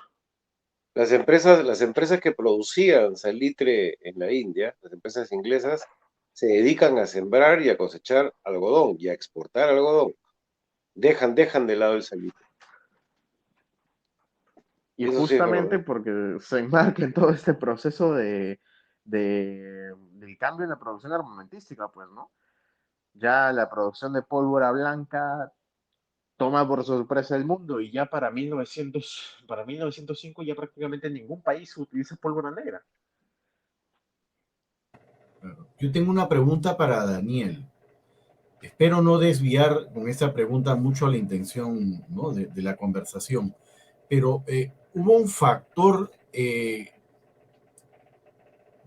Las empresas que producían salitre en la India, las empresas inglesas, se dedican a sembrar y a cosechar algodón y a exportar algodón. Dejan de lado el salitre. Y Eso sí es justamente verdad. porque se enmarca en todo este proceso del cambio en la producción armamentística, pues, ¿no? Ya la producción de pólvora blanca toma por sorpresa el mundo y ya para 1905 ya prácticamente ningún país utiliza pólvora negra. Yo tengo una pregunta para Daniel. Espero no desviar con esta pregunta mucho la intención, ¿no?, de la conversación, pero hubo un factor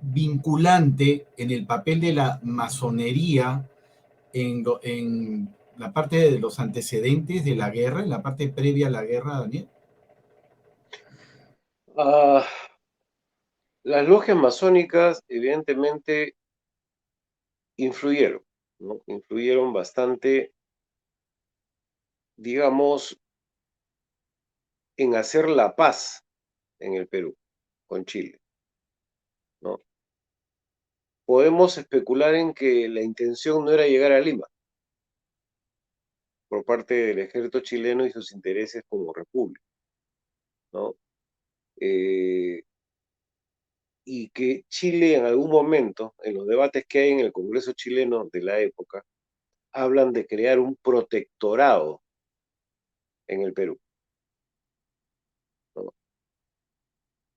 vinculante en el papel de la masonería en la parte de los antecedentes de la guerra, en la parte previa a la guerra, Daniel. Ah, las logias masónicas evidentemente influyeron, ¿no? Influyeron bastante, digamos, en hacer la paz en el Perú con Chile, ¿no? Podemos especular en que la intención no era llegar a Lima por parte del ejército chileno y sus intereses como república, ¿no? Eh, y que Chile en algún momento, en los debates que hay en el Congreso chileno de la época, hablan de crear un protectorado en el Perú, ¿no?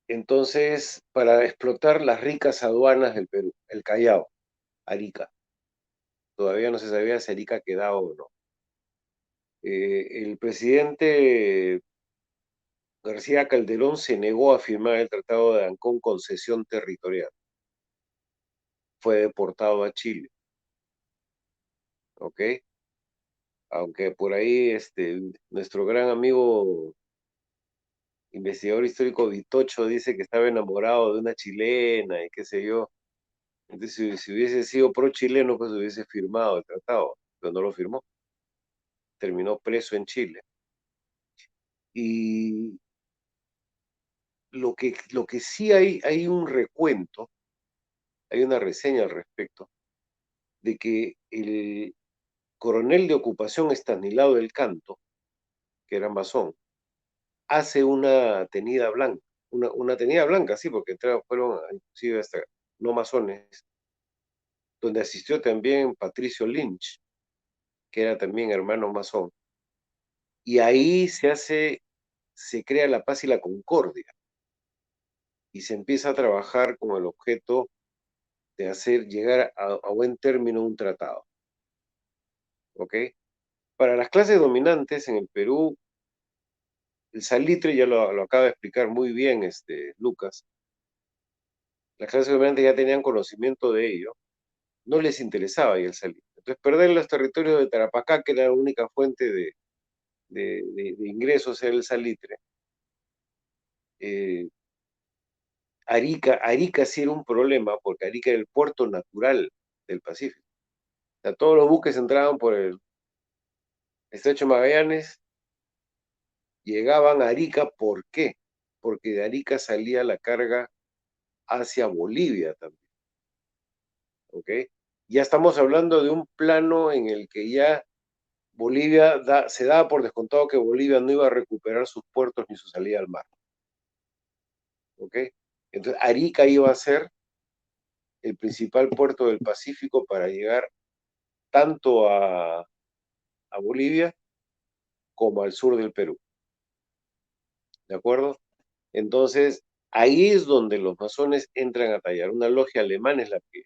Entonces, para explotar las ricas aduanas del Perú, el Callao, Arica. Todavía no se sabía si Arica quedaba o no. El presidente García Calderón se negó a firmar el Tratado de Ancón con cesión territorial. Fue deportado a Chile, ¿ok? Aunque por ahí nuestro gran amigo investigador histórico Vitocho dice que estaba enamorado de una chilena y qué sé yo. Entonces, si hubiese sido pro-chileno, pues hubiese firmado el tratado, pero no lo firmó. Terminó preso en Chile. Y lo que sí hay un recuento, hay una reseña al respecto, de que el coronel de ocupación Estanislao del Canto, que era masón, hace una tenida blanca, una tenida blanca, sí, porque fueron inclusive hasta no masones, donde asistió también Patricio Lynch, que era también hermano masón, y ahí se crea la paz y la concordia, y se empieza a trabajar con el objeto de hacer llegar a buen término un tratado, ¿ok? Para las clases dominantes en el Perú, el salitre ya lo acaba de explicar muy bien Lucas. Las clases dominantes ya tenían conocimiento de ello, no les interesaba ya el salitre. Entonces, perder los territorios de Tarapacá, que era la única fuente de ingresos, era el salitre. Arica sí era un problema, porque Arica era el puerto natural del Pacífico. O sea, todos los buques entraban por el Estrecho de Magallanes, llegaban a Arica. ¿Por qué? Porque de Arica salía la carga hacia Bolivia también. ¿Ok? Ya estamos hablando de un plano en el que ya Bolivia se daba por descontado que Bolivia no iba a recuperar sus puertos ni su salida al mar. ¿Ok? Entonces, Arica iba a ser el principal puerto del Pacífico para llegar tanto a Bolivia como al sur del Perú. ¿De acuerdo? Entonces, ahí es donde los masones entran a tallar. Una logia alemana es la que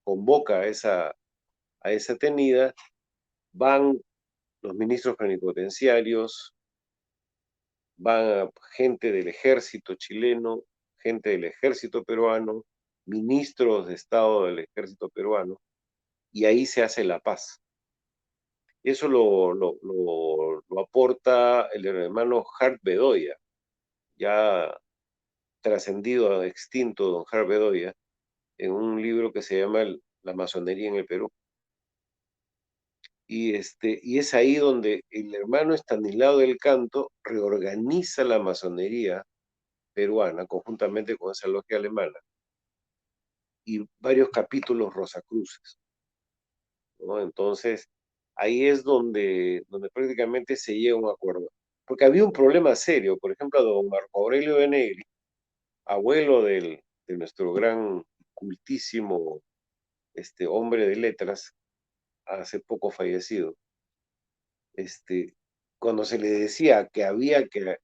convoca a esa tenida. Van los ministros plenipotenciarios, van gente del ejército chileno, gente del ejército peruano, ministros de Estado del ejército peruano, y ahí se hace la paz. Eso lo aporta el hermano Hart Bedoya, ya trascendido, extinto don Hart Bedoya, en un libro que se llama La masonería en el Perú. Y es ahí donde el hermano Estanislao del Canto reorganiza la masonería peruana conjuntamente con esa logia alemana y varios capítulos rosacruces, ¿no? Entonces, ahí es donde prácticamente se llega a un acuerdo. Porque había un problema serio, por ejemplo, don Marco Aurelio de Negri, abuelo de nuestro gran, cultísimo hombre de letras, hace poco fallecido, cuando se le decía que había que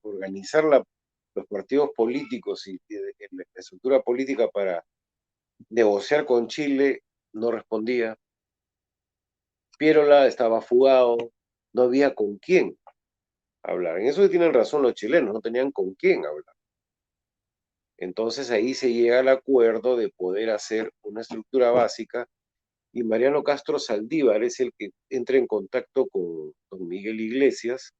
organizar los partidos políticos y la estructura política para negociar con Chile, no respondía. Piérola estaba fugado, no había con quién hablar. En eso tienen razón los chilenos, no tenían con quién hablar. Entonces ahí se llega al acuerdo de poder hacer una estructura básica y Mariano Castro Saldívar es el que entra en contacto con don Miguel Iglesias,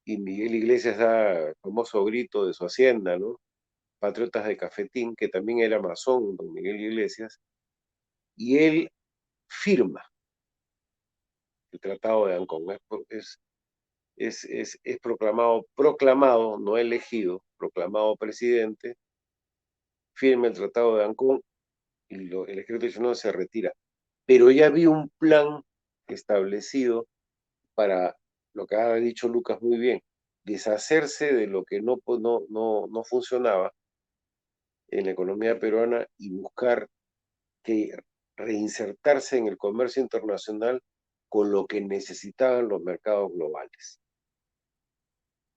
y Miguel Iglesias da el famoso grito de su hacienda, ¿no? Patriotas de Cafetín, que también era masón, don Miguel Iglesias, y él firma el Tratado de Ancón. Es proclamado, no elegido, proclamado presidente, firma el Tratado de Ancón y el ejército chileno se retira. Pero ya había un plan establecido para lo que ha dicho Lucas muy bien, deshacerse de lo que no funcionaba en la economía peruana y buscar que reinsertarse en el comercio internacional con lo que necesitaban los mercados globales.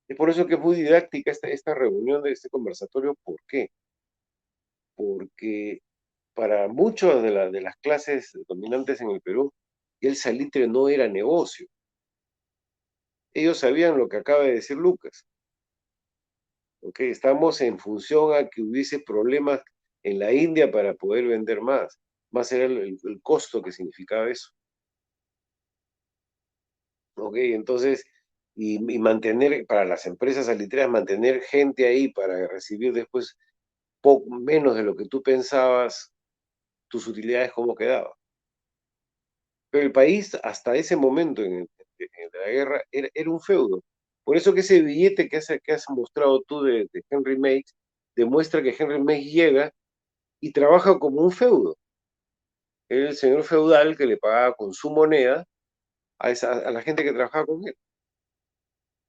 Es por eso que es muy didáctica esta reunión de este conversatorio. ¿Por qué? Porque para muchas de las clases dominantes en el Perú, el salitre no era negocio. Ellos sabían lo que acaba de decir Lucas. ¿Okay? Estamos en función a que hubiese problemas en la India para poder vender más. Más era el costo que significaba eso. ¿Okay? Entonces, y mantener, para las empresas salitreras, mantener gente ahí para recibir después poco menos de lo que tú pensabas, tus utilidades, ¿cómo quedaba? Pero el país, hasta ese momento en la guerra, era un feudo. Por eso que ese billete que has mostrado tú de Henry Mace, demuestra que Henry Mace llega y trabaja como un feudo. Era el señor feudal que le pagaba con su moneda a la gente que trabajaba con él.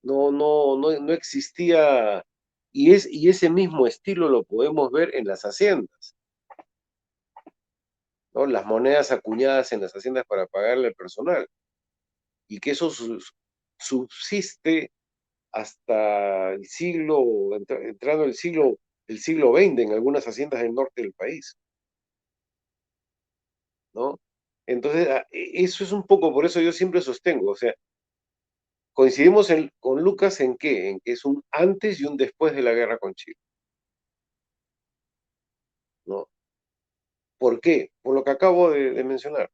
No existía, y ese mismo estilo lo podemos ver en las haciendas, ¿no? Las monedas acuñadas en las haciendas para pagarle al personal, y que eso subsiste hasta el siglo, entrando el siglo XX en algunas haciendas del norte del país, ¿no? Entonces, eso es un poco, por eso yo siempre sostengo, o sea, coincidimos con Lucas ¿en qué? En que es un antes y un después de la guerra con Chile, ¿no? ¿Por qué? Por lo que acabo de mencionar,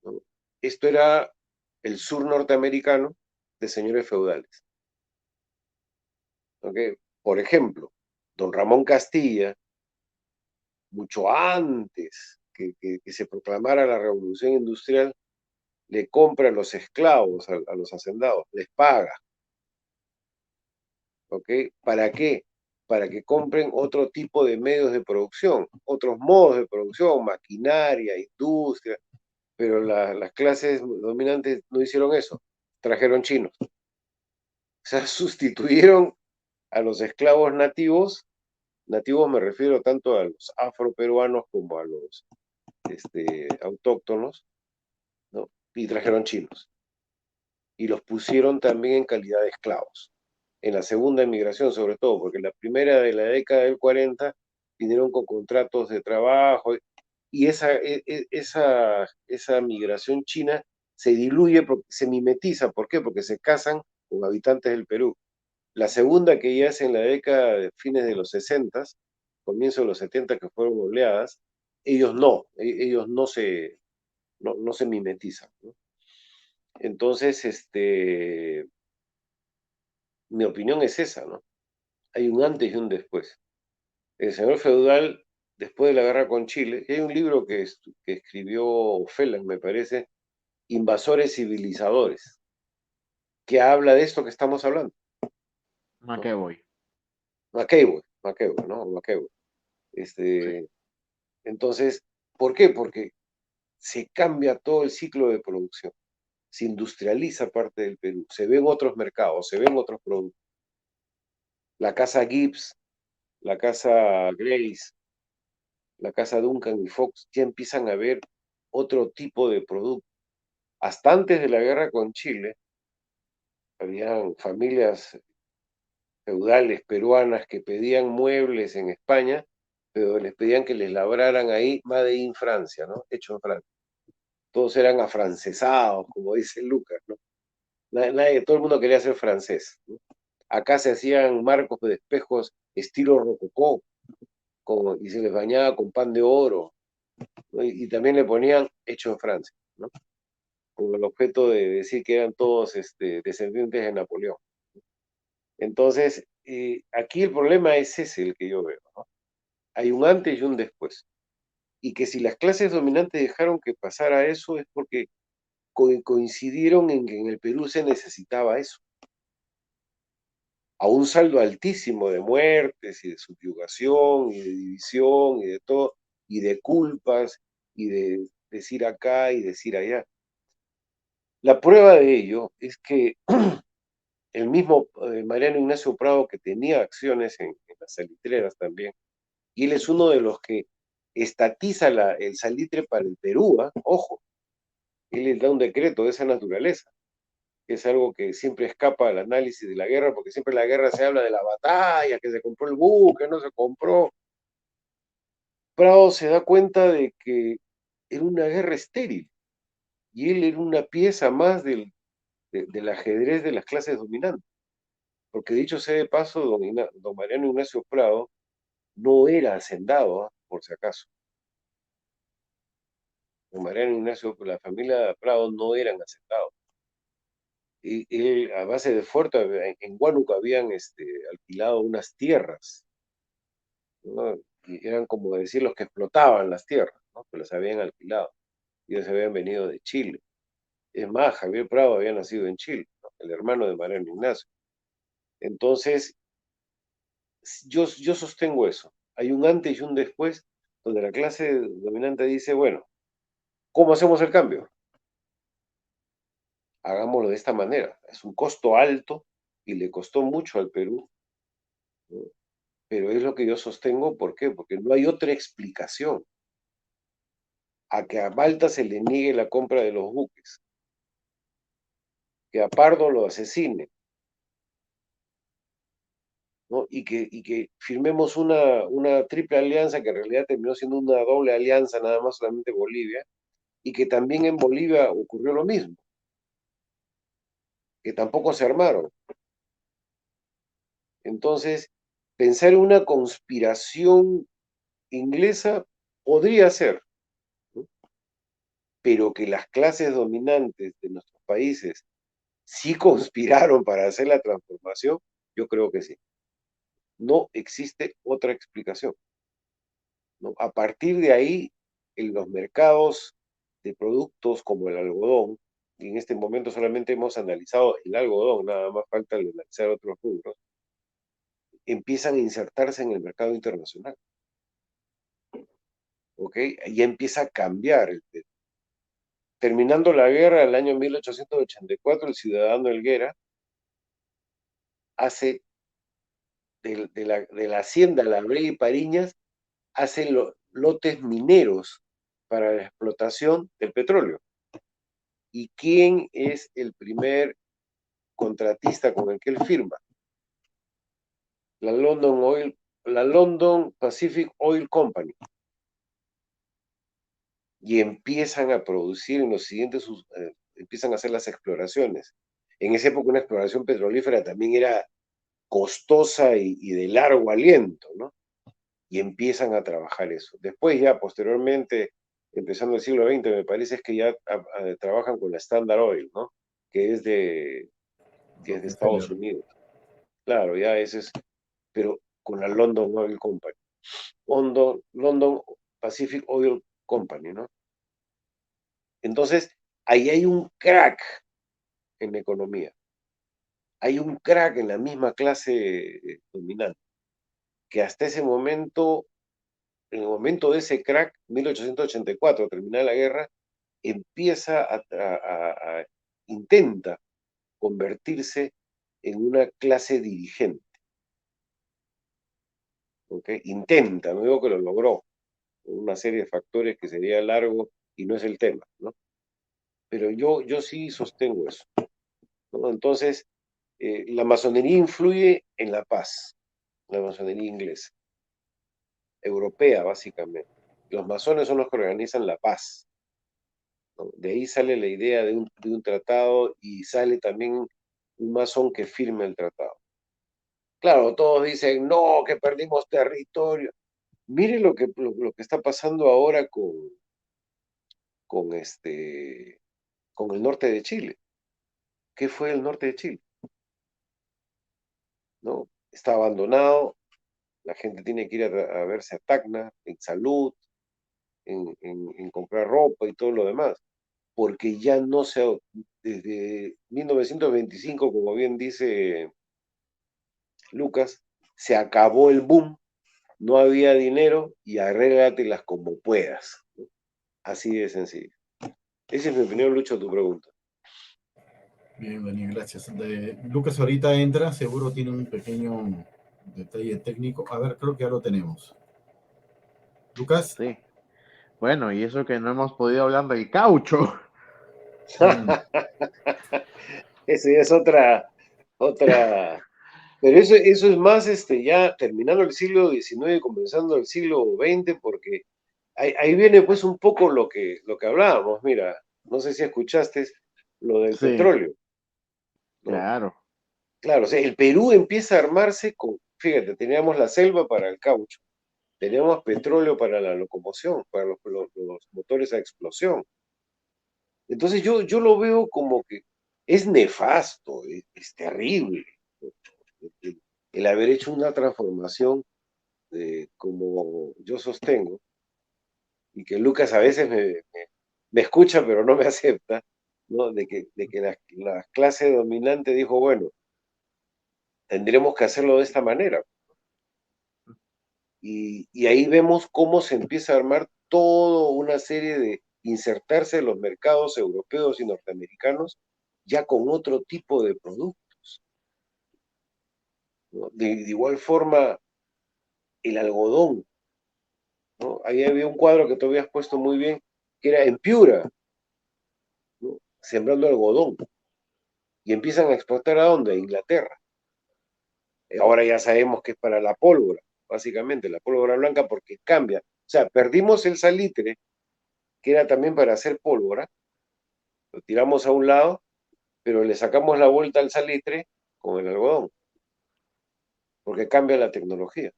¿no? Esto era el sur norteamericano de señores feudales, ¿ok? Por ejemplo, don Ramón Castilla, mucho antes que se proclamara la revolución industrial, le compra a los esclavos, a los hacendados, les paga, ¿ok? ¿Para qué? Para que compren otro tipo de medios de producción, otros modos de producción, maquinaria, industria, pero las clases dominantes no hicieron eso, trajeron chinos. O sea, sustituyeron a los esclavos nativos me refiero tanto a los afroperuanos como a los autóctonos, ¿no? Y trajeron chinos. Y los pusieron también en calidad de esclavos. En la segunda emigración, sobre todo, porque en la primera de la década del 40 vinieron con contratos de trabajo, y esa migración china se diluye, se mimetiza. ¿Por qué? Porque se casan con habitantes del Perú. La segunda, que ya es en la década de fines de los 60, comienzo de los 70, que fueron oleadas, ellos no se mimetizan, ¿no? Entonces, mi opinión es esa, ¿no? Hay un antes y un después. El señor feudal, después de la guerra con Chile, y hay un libro que escribió Felan, me parece, Invasores Civilizadores, que habla de esto que estamos hablando, ¿no? McEvoy. McEvoy, ¿no? McEvoy. Sí. Entonces, ¿por qué? Porque se cambia todo el ciclo de producción, se industrializa parte del Perú, se ven otros mercados, se ven otros productos. La casa Gibbs, la casa Grace, la casa Duncan y Fox ya empiezan a ver otro tipo de producto. Hasta antes de la guerra con Chile, habían familias feudales peruanas que pedían muebles en España, pero les pedían que les labraran ahí Made in Francia, ¿no? Hecho en Francia. Todos eran afrancesados, como dice Lucas, ¿no? Todo el mundo quería ser francés, ¿no? Acá se hacían marcos de espejos estilo rococó, y se les bañaba con pan de oro, ¿no? Y también le ponían hecho en Francia, ¿no? Con el objeto de decir que eran todos descendientes de Napoleón. Entonces, aquí el problema es ese el que yo veo, ¿no? Hay un antes y un después. Y que si las clases dominantes dejaron que pasara eso es porque coincidieron en que en el Perú se necesitaba eso, a un saldo altísimo de muertes y de subyugación y de división y de todo, y de culpas y de decir acá y decir allá. La prueba de ello es que el mismo Mariano Ignacio Prado, que tenía acciones en las salitreras también, y él es uno de los que estatiza el salitre para el Perú, ¿eh? Ojo, él le da un decreto de esa naturaleza, que es algo que siempre escapa al análisis de la guerra, porque siempre en la guerra se habla de la batalla, que se compró el buque, no se compró. Prado se da cuenta de que era una guerra estéril, y él era una pieza más del del ajedrez de las clases dominantes. Porque dicho sea de paso, don Mariano Ignacio Prado no era hacendado, ¿ah? Por si acaso. Don Mariano Ignacio, la familia Prado no eran hacendados. Y él, a base de fuerte, en Huánuco habían alquilado unas tierras, ¿no? Y eran como decir los que explotaban las tierras, ¿no? Que las habían alquilado. Y ellos habían venido de Chile. Es más, Javier Prado había nacido en Chile, ¿no? El hermano de Mariano Ignacio. Entonces, yo sostengo eso. Hay un antes y un después, donde la clase dominante dice, bueno, ¿cómo hacemos el cambio? Hagámoslo de esta manera. Es un costo alto y le costó mucho al Perú, ¿no? Pero es lo que yo sostengo, ¿por qué? Porque no hay otra explicación a que a Balta se le niegue la compra de los buques, que a Pardo lo asesine, ¿no? Y que firmemos una triple alianza que en realidad terminó siendo una doble alianza, nada más solamente Bolivia, y que también en Bolivia ocurrió lo mismo, que tampoco se armaron. Entonces, pensar en una conspiración inglesa podría ser, ¿no? Pero que las clases dominantes de nuestros países sí conspiraron para hacer la transformación, yo creo que sí. No existe otra explicación, ¿no? A partir de ahí, en los mercados de productos como el algodón, y en este momento solamente hemos analizado el algodón, nada más falta analizar otros rubros, empiezan a insertarse en el mercado internacional, ¿ok? Ya empieza a cambiar el tema. Terminando la guerra, el año 1884, el ciudadano Helguera hace de la hacienda La Brea y Pariñas, hace lotes mineros para la explotación del petróleo. ¿Y quién es el primer contratista con el que él firma? La London Pacific Oil Company. Y empiezan a producir en los siguientes, empiezan a hacer las exploraciones. En esa época una exploración petrolífera también era costosa y de largo aliento, ¿no? Y empiezan a trabajar eso. Después ya, posteriormente, empezando el siglo XX, me parece es que ya trabajan con la Standard Oil, ¿no? Que es de Estados Unidos. Claro, ya ese es, pero con la London Oil Company. London Pacific Oil Company, ¿no? Entonces, ahí hay un crack en la economía. Hay un crack en la misma clase dominante, que hasta ese momento, en el momento de ese crack, 1884, terminada la guerra, intenta convertirse en una clase dirigente. ¿Okay? Intenta, no digo que lo logró, una serie de factores que sería largo y no es el tema, ¿no? Pero yo sí sostengo eso, ¿no? Entonces, la masonería influye en la paz, la masonería inglesa, europea básicamente. Los masones son los que organizan la paz, ¿no? De ahí sale la idea de un tratado y sale también un masón que firme el tratado. Claro, todos dicen, no, que perdimos territorio. Mire lo que está pasando ahora con el norte de Chile. ¿Qué fue el norte de Chile? ¿No? Está abandonado, la gente tiene que ir a verse a Tacna, en salud, en comprar ropa y todo lo demás, porque ya no se, desde 1925, como bien dice Lucas, se acabó el boom, no había dinero y arréglatelas como puedas, ¿no? Así de sencillo. Esa es mi opinión, Lucho, a tu pregunta. Bien, Daniel, gracias. Lucas ahorita entra, seguro tiene un pequeño detalle técnico. A ver, creo que ya lo tenemos. Lucas. Sí. Bueno, y eso que no hemos podido hablar del caucho. Esa es otra. Pero eso es más ya terminando el siglo XIX, comenzando el siglo XX, porque ahí viene pues un poco lo que hablábamos. Mira, no sé si escuchaste lo del Sí. petróleo. ¿no? Claro. Claro, o sea, el Perú empieza a armarse con, fíjate, teníamos la selva para el caucho, teníamos petróleo para la locomoción, para los motores a explosión. Entonces yo lo veo como que es nefasto, es terrible, ¿no? El haber hecho una transformación, como yo sostengo, y que Lucas a veces me escucha pero no me acepta, ¿no? De que la clase dominante dijo, bueno, tendremos que hacerlo de esta manera. Y ahí vemos cómo se empieza a armar toda una serie de insertarse en los mercados europeos y norteamericanos ya con otro tipo de productos, ¿no? De igual forma, el algodón, ¿no? Ahí había un cuadro que tú habías puesto muy bien, que era en Piura, ¿no? Sembrando algodón, y empiezan a exportar ¿a dónde? A Inglaterra. Ahora ya sabemos que es para la pólvora, básicamente, la pólvora blanca, porque cambia. O sea, perdimos el salitre, que era también para hacer pólvora, lo tiramos a un lado, pero le sacamos la vuelta al salitre con el algodón, porque cambia la tecnología.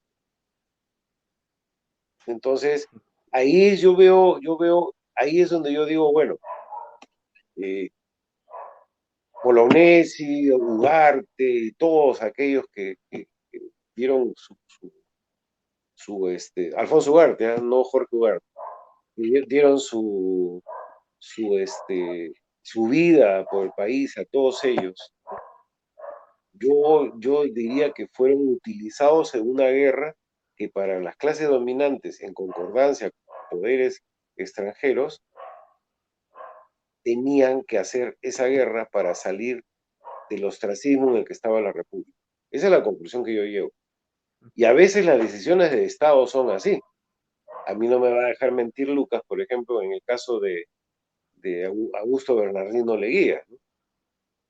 Entonces, ahí ahí es donde yo digo, bueno, eh, Bolognesi, Ugarte, todos aquellos que dieron Alfonso Ugarte, no Jorge Ugarte, dieron su vida por el país, a todos ellos. Yo diría que fueron utilizados en una guerra que para las clases dominantes, en concordancia con poderes extranjeros, tenían que hacer esa guerra para salir del ostracismo en el que estaba la República. Esa es la conclusión que yo llevo. Y a veces las decisiones de Estado son así. A mí no me va a dejar mentir Lucas, por ejemplo, en el caso de Augusto Bernardino Leguía, ¿no?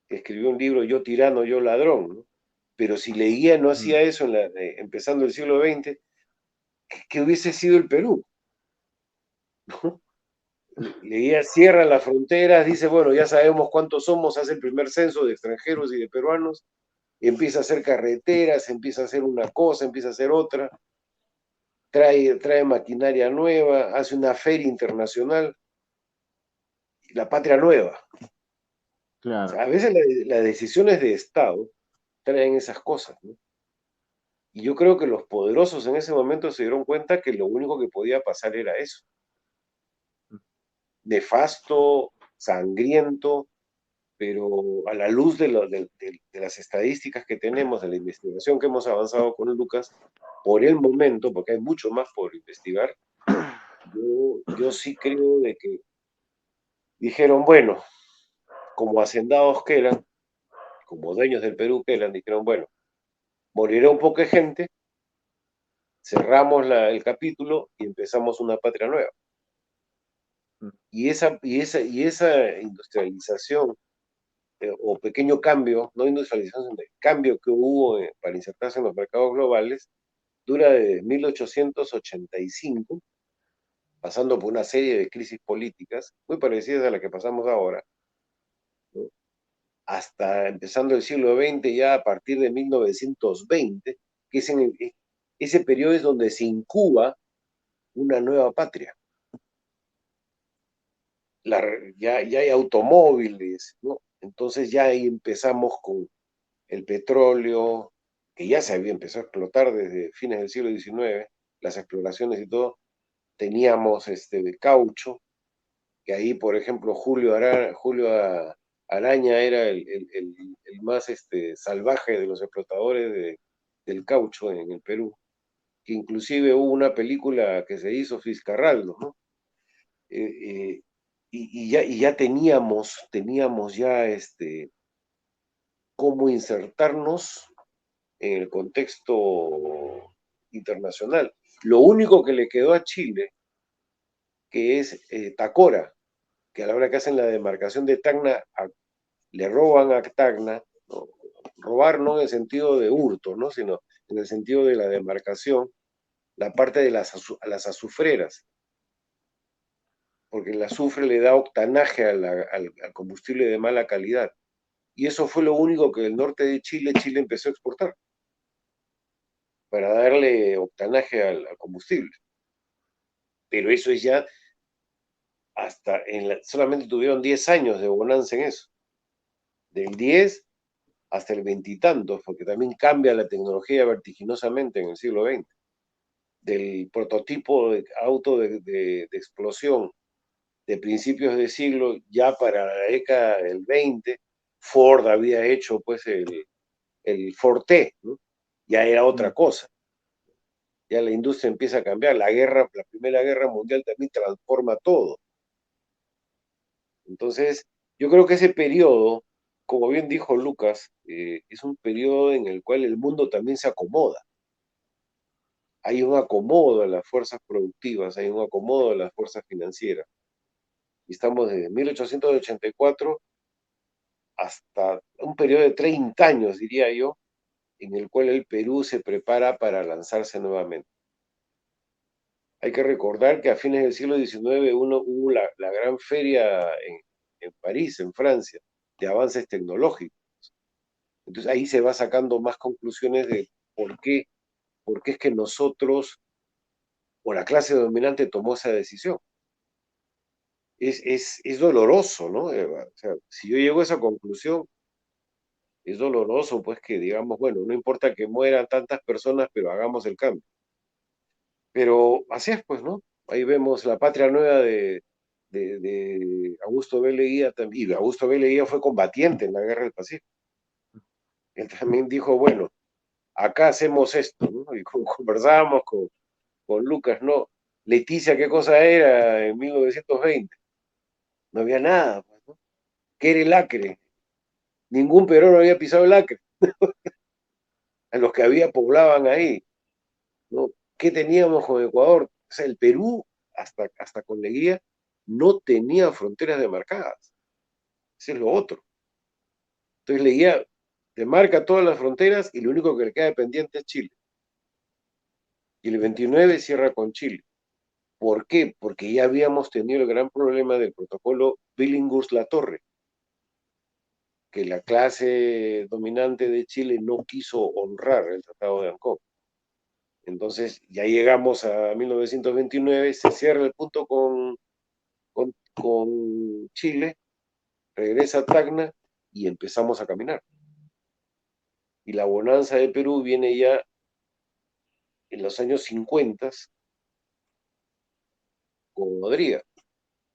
Que escribió un libro, Yo tirano, yo ladrón, ¿no? Pero si Leguía no hacía eso empezando el siglo XX, ¿qué hubiese sido el Perú? ¿No? Leguía cierra las fronteras, dice, bueno, ya sabemos cuántos somos, hace el primer censo de extranjeros y de peruanos, empieza a hacer carreteras, empieza a hacer una cosa, empieza a hacer otra, trae maquinaria nueva, hace una feria internacional, la patria nueva. O sea, Claro. a veces las decisiones de Estado traen esas cosas, ¿no? Y yo creo que los poderosos en ese momento se dieron cuenta que lo único que podía pasar era eso. Nefasto, sangriento, pero a la luz de las estadísticas que tenemos, de la investigación que hemos avanzado con Lucas, por el momento, porque hay mucho más por investigar, yo sí creo de que dijeron, bueno, como hacendados que eran, como dueños del Perú que eran, dijeron, bueno, morirá un poco de gente, cerramos el capítulo y empezamos una patria nueva. Y esa industrialización, o pequeño cambio, no industrialización, sino el cambio que hubo para insertarse en los mercados globales, dura desde 1885, pasando por una serie de crisis políticas muy parecidas a las que pasamos ahora, ¿no? Hasta empezando el siglo XX, ya a partir de 1920, que ese periodo es donde se incuba una nueva patria. Ya hay automóviles, ¿no? Entonces ya ahí empezamos con el petróleo, que ya se había empezado a explotar desde fines del siglo XIX, las exploraciones y todo. Teníamos de caucho, que ahí, por ejemplo, Julio Araña era el más salvaje de los explotadores del caucho en el Perú, que inclusive hubo una película que se hizo, Fiscarraldo, ¿no? Y ya teníamos ya cómo insertarnos en el contexto internacional. Lo único que le quedó a Chile, que es Tacora, que a la hora que hacen la demarcación de Tacna, le roban a Tacna, ¿no? Robar no en el sentido de hurto, ¿no? Sino en el sentido de la demarcación, la parte de las azufreras, porque el azufre le da octanaje al combustible de mala calidad. y eso fue lo único que del norte de Chile empezó a exportar para darle octanaje al combustible. Pero eso es ya hasta solamente tuvieron 10 años de bonanza en eso. Del 10 hasta el 20 y tantos, porque también cambia la tecnología vertiginosamente en el siglo XX. Del prototipo de auto de explosión de principios de siglo, ya para la década del 20, Ford había hecho pues el Forte, ¿no? Ya era otra cosa. Ya la industria empieza a cambiar. La Primera Guerra Mundial también transforma todo. Entonces, yo creo que ese periodo, como bien dijo Lucas, es un periodo en el cual el mundo también se acomoda. Hay un acomodo de las fuerzas productivas, hay un acomodo de las fuerzas financieras. Y estamos desde 1884 hasta un periodo de 30 años, diría yo, en el cual el Perú se prepara para lanzarse nuevamente. Hay que recordar que a fines del siglo XIX hubo la gran feria en París, en Francia, de avances tecnológicos. Entonces ahí se va sacando más conclusiones de por qué es que nosotros, o la clase dominante, tomó esa decisión. Es doloroso, ¿no? O sea, si yo llego a esa conclusión, es doloroso, pues que digamos, bueno, no importa que mueran tantas personas, pero hagamos el cambio. Pero así es, pues, ¿no? Ahí vemos la patria nueva de Augusto B. Leguía también. Y Augusto B. Leguía fue combatiente en la Guerra del Pacífico. Él también dijo, bueno, acá hacemos esto, ¿no? Y conversábamos con Lucas, ¿no? Leticia, ¿qué cosa era en 1920? No había nada, pues, ¿no? ¿Qué era el Acre? Ningún peruano había pisado el Acre. A los que había poblaban ahí, ¿no? ¿Qué teníamos con Ecuador? O sea, el Perú, hasta con Leguía, no tenía fronteras demarcadas. Ese es lo otro. Entonces Leguía demarca todas las fronteras y lo único que le queda pendiente es Chile. Y el 29 cierra con Chile. ¿Por qué? Porque ya habíamos tenido el gran problema del protocolo Billinghurst-Latorre, que la clase dominante de Chile no quiso honrar el Tratado de Ancón. Entonces ya llegamos a 1929, se cierra el punto con Chile, regresa a Tacna y empezamos a caminar. Y la bonanza de Perú viene ya en los años 50 con Rodríguez.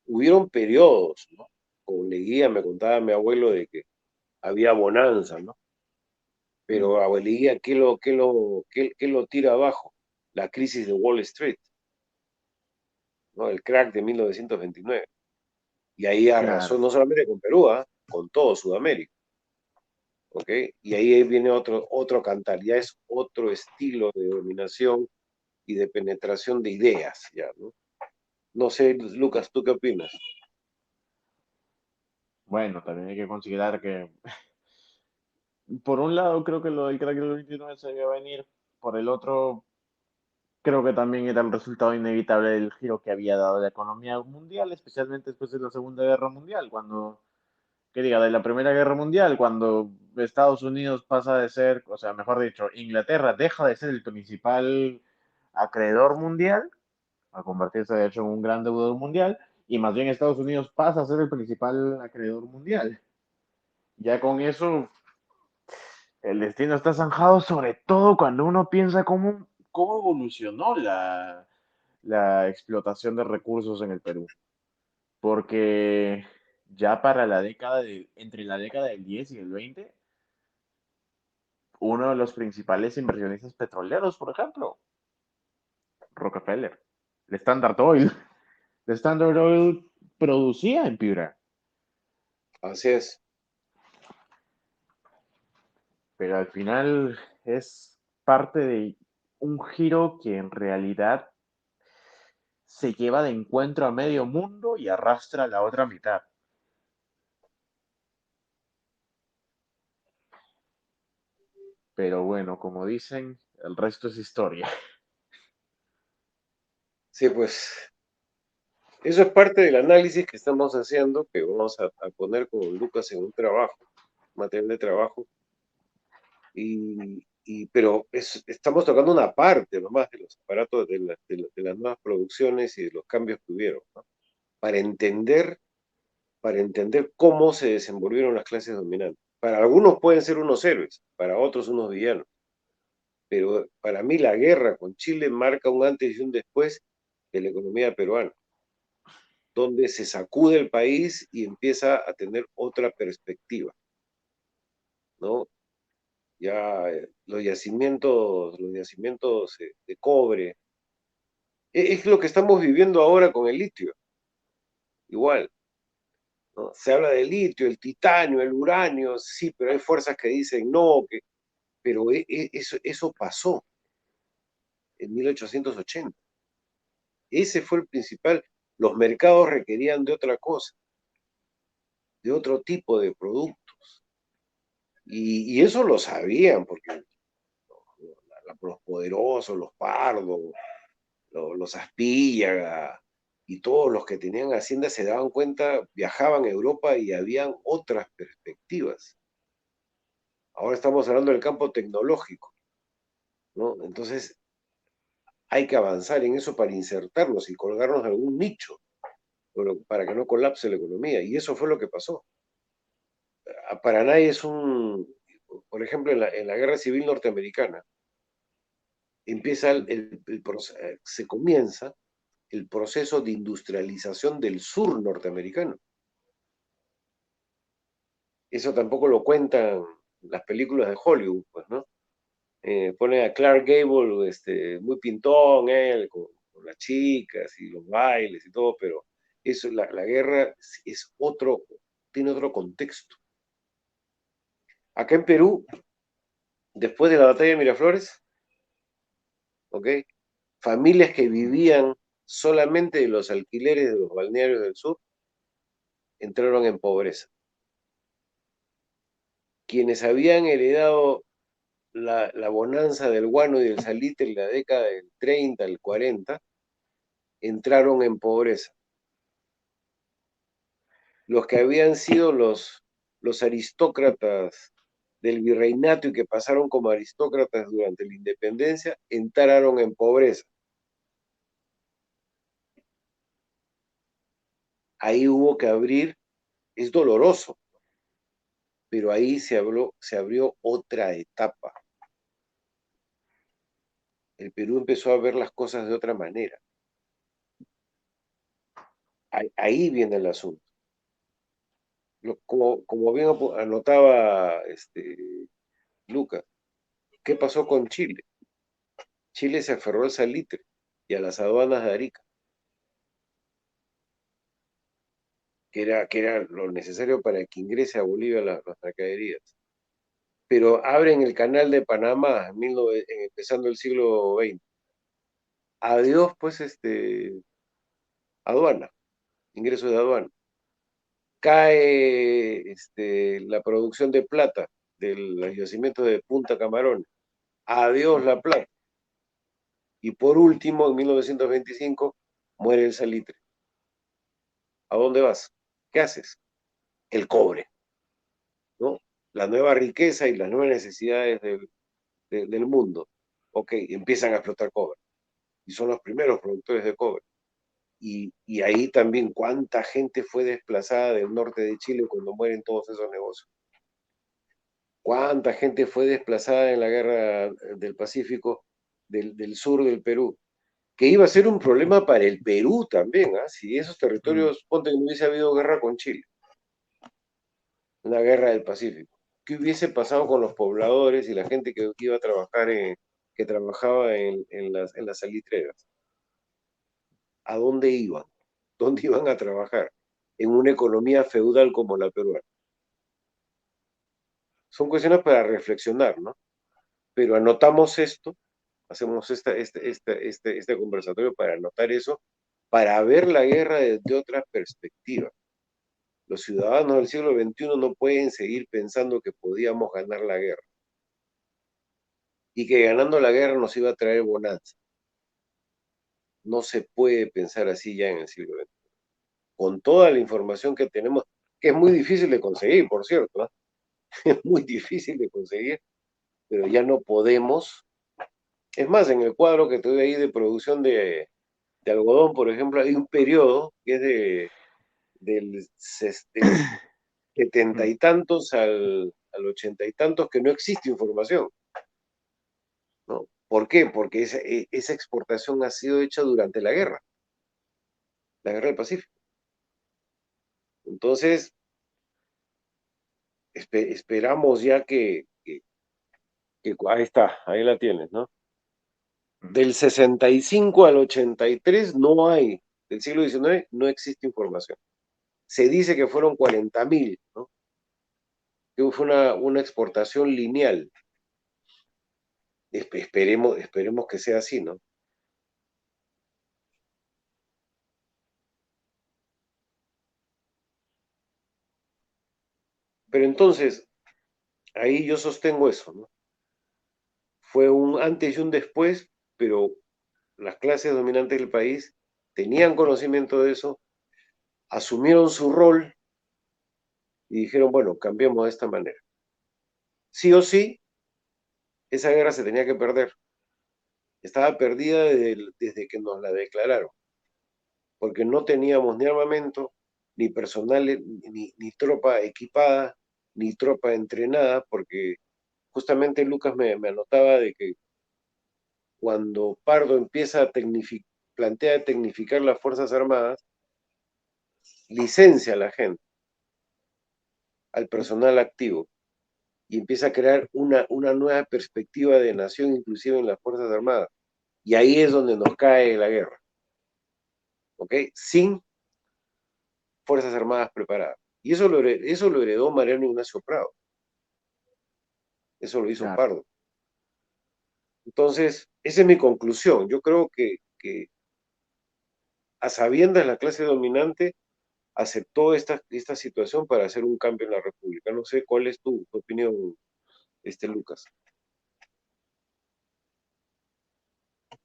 Hubieron periodos, ¿no? Con Leguía me contaba mi abuelo de que había bonanza, ¿no? Pero a Leguía, ¿qué lo tira abajo? La crisis de Wall Street, ¿no? El crack de 1929. Y ahí arrasó Claro, no solamente con Perú, con todo Sudamérica. ¿Ok? Y ahí viene otro cantar, ya es otro estilo de dominación y de penetración de ideas, ya, ¿no? No sé, Lucas, ¿tú qué opinas? bueno, también hay que considerar que, por un lado, creo que lo del crack del 29 se debió venir, por el otro, creo que también era el resultado inevitable del giro que había dado la economía mundial, especialmente después de la Segunda Guerra Mundial, cuando, que diga, de la Primera Guerra Mundial, cuando Estados Unidos pasa de ser, o sea, mejor dicho, Inglaterra deja de ser el principal acreedor mundial, a convertirse de hecho en un gran deudor mundial, y más bien Estados Unidos pasa a ser el principal acreedor mundial. Ya con eso, el destino está zanjado, sobre todo cuando uno piensa cómo evolucionó la explotación de recursos en el Perú. Porque ya para entre la década del 10 y el 20, uno de los principales inversionistas petroleros, por ejemplo, Rockefeller, el Standard Oil. El Standard Oil producía en Piura, Así es. pero al final es parte de un giro que en realidad se lleva de encuentro a medio mundo y arrastra a la otra mitad. Pero bueno, como dicen, el resto es historia. Sí, pues eso es parte del análisis que estamos haciendo, que vamos a poner con Lucas en un trabajo, material de trabajo, pero estamos tocando una parte nomás de los aparatos, de las nuevas producciones y de los cambios que hubieron, ¿no? Para entender cómo se desenvolvieron las clases dominantes. Para algunos pueden ser unos héroes, para otros unos villanos. Pero para mí la guerra con Chile marca un antes y un después de la economía peruana, donde se sacude el país y empieza a tener otra perspectiva, ¿no? Ya los yacimientos de cobre, es lo que estamos viviendo ahora con el litio, igual, ¿no? Se habla del litio, el titanio, el uranio, sí, pero hay fuerzas que dicen no, pero eso pasó en 1880. Ese fue el principal. Los mercados requerían de otra cosa, de otro tipo de productos. Y eso lo sabían, porque los poderosos, los Pardos, los Aspíllaga y todos los que tenían hacienda se daban cuenta, viajaban a Europa y habían otras perspectivas. Ahora estamos hablando del campo tecnológico, ¿no? Entonces hay que avanzar en eso para insertarnos y colgarnos en algún nicho, para que no colapse la economía. Y eso fue lo que pasó. Para nadie por ejemplo, en la Guerra Civil Norteamericana, se comienza el proceso de industrialización del sur norteamericano. Eso tampoco lo cuentan las películas de Hollywood, pues, ¿no? Pone a Clark Gable, muy pintón, él, con las chicas y los bailes y todo, pero eso, la guerra tiene otro contexto. Acá en Perú, después de la batalla de Miraflores, ¿ok? Familias que vivían solamente de los alquileres de los balnearios del sur entraron en pobreza. Quienes habían heredado la bonanza del guano y del salitre en la década del 30 al 40, entraron en pobreza. Los que habían sido los aristócratas del virreinato y que pasaron como aristócratas durante la independencia, entraron en pobreza. Ahí hubo que abrir, es doloroso, pero ahí se abrió otra etapa. El Perú empezó a ver las cosas de otra manera. Ahí viene el asunto. Como bien anotaba Lucas, ¿qué pasó con Chile? Chile se aferró al salitre y a las aduanas de Arica, que era lo necesario para que ingrese a Bolivia las mercaderías. Pero abren el canal de Panamá empezando el siglo XX. Adiós, pues, aduana, ingresos de aduana. Cae la producción de plata del yacimiento de Punta Camarón. Adiós la plata. Y por último, en 1925, muere el salitre. ¿A dónde vas? ¿Qué haces? El cobre, ¿no? La nueva riqueza y las nuevas necesidades del mundo. Ok, empiezan a explotar cobre. Y son los primeros productores de cobre. Y ahí también cuánta gente fue desplazada del norte de Chile cuando mueren todos esos negocios. Cuánta gente fue desplazada en la guerra del Pacífico del sur del Perú, que iba a ser un problema para el Perú también, ¿ah? Si esos territorios, ponte que no hubiese habido guerra con Chile, una guerra del Pacífico, ¿qué hubiese pasado con los pobladores y la gente que iba a trabajar, que trabajaba en las salitreras? ¿A dónde iban? ¿Dónde iban a trabajar? En una economía feudal como la peruana. Son cuestiones para reflexionar, ¿no? Pero anotamos esto, hacemos este conversatorio para anotar eso, para ver la guerra desde otra perspectiva. Los ciudadanos del siglo XXI no pueden seguir pensando que podíamos ganar la guerra y que ganando la guerra nos iba a traer bonanza. No se puede pensar así ya en el siglo XXI. Con toda la información que tenemos, que es muy difícil de conseguir, por cierto, ¿eh? es muy difícil de conseguir, pero ya no podemos. Es más, en el cuadro que te doy ahí de producción de algodón, por ejemplo, hay un periodo que es del 70 y tantos al 80 y tantos que no existe información, ¿no? ¿Por qué? Porque esa exportación ha sido hecha durante la guerra del Pacífico. Entonces, esperamos ya ahí está, ahí la tienes, ¿no? Del 65 al 83 no hay, del siglo XIX no existe información. Se dice que fueron 40.000, ¿no? Que fue una exportación lineal. Esperemos que sea así, ¿no? Pero entonces, ahí yo sostengo eso, ¿no? Fue un antes y un después, pero las clases dominantes del país tenían conocimiento de eso, asumieron su rol y dijeron, bueno, cambiemos de esta manera. Sí o sí, esa guerra se tenía que perder. Estaba perdida desde que nos la declararon, porque no teníamos ni armamento, ni personal, ni tropa equipada, ni tropa entrenada, porque justamente Lucas me anotaba de que cuando Pardo empieza plantea tecnificar las Fuerzas Armadas, licencia a la gente, al personal activo, y empieza a crear una nueva perspectiva de nación, inclusive en las Fuerzas Armadas. Y ahí es donde nos cae la guerra, ¿ok? Sin Fuerzas Armadas preparadas. Y eso lo heredó Mariano Ignacio Prado. Eso lo hizo Claro. Pardo. Entonces, esa es mi conclusión. Yo creo que a sabiendas la clase dominante aceptó esta situación para hacer un cambio en la República. No sé cuál es tu opinión, Lucas.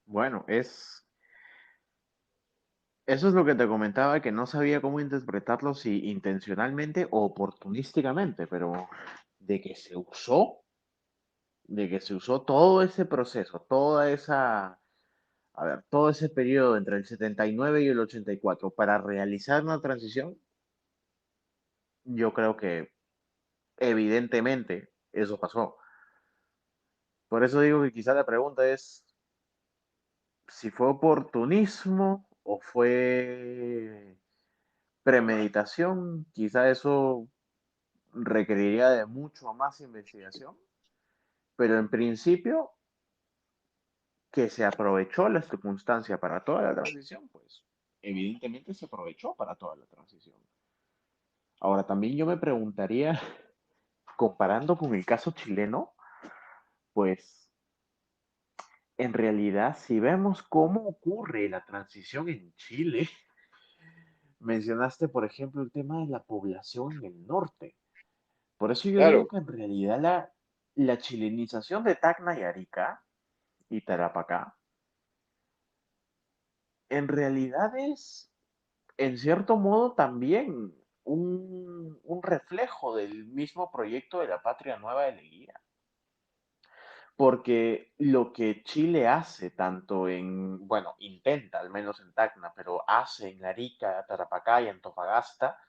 Bueno, eso es lo que te comentaba, que no sabía cómo interpretarlo, si intencionalmente o oportunísticamente, pero de que se usó, de que se usó todo ese proceso, todo ese periodo entre el 79 y el 84 para realizar una transición, yo creo que evidentemente eso pasó. Por eso digo que quizá la pregunta es si fue oportunismo o fue premeditación, quizá eso requeriría de mucho más investigación, pero en principio que se aprovechó la circunstancia para toda la transición, pues evidentemente se aprovechó para toda la transición. Ahora, también yo me preguntaría, comparando con el caso chileno, pues en realidad si vemos cómo ocurre la transición en Chile, mencionaste, por ejemplo, el tema de la población en el norte. Por eso yo digo Claro, que en realidad la chilenización de Tacna y Arica y Tarapacá, en realidad es, en cierto modo, también un reflejo del mismo proyecto de la Patria Nueva de Leguía. Porque lo que Chile hace, tanto bueno, intenta, al menos en Tacna, pero hace en Arica, Tarapacá y Antofagasta,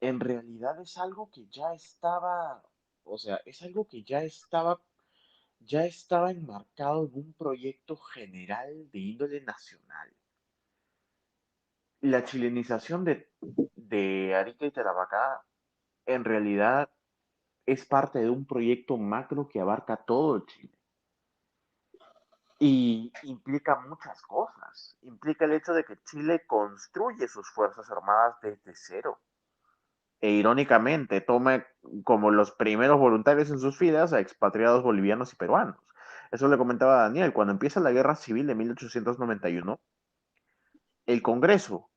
en realidad es algo que ya estaba, o sea, es algo que ya estaba enmarcado en un proyecto general de índole nacional. La chilenización de Arica y Tarapacá en realidad es parte de un proyecto macro que abarca todo Chile. Y implica muchas cosas. Implica el hecho de que Chile construye sus Fuerzas Armadas desde cero. E irónicamente toma como los primeros voluntarios en sus filas a expatriados bolivianos y peruanos. Eso le comentaba a Daniel, cuando empieza la Guerra Civil de 1891, el Congreso,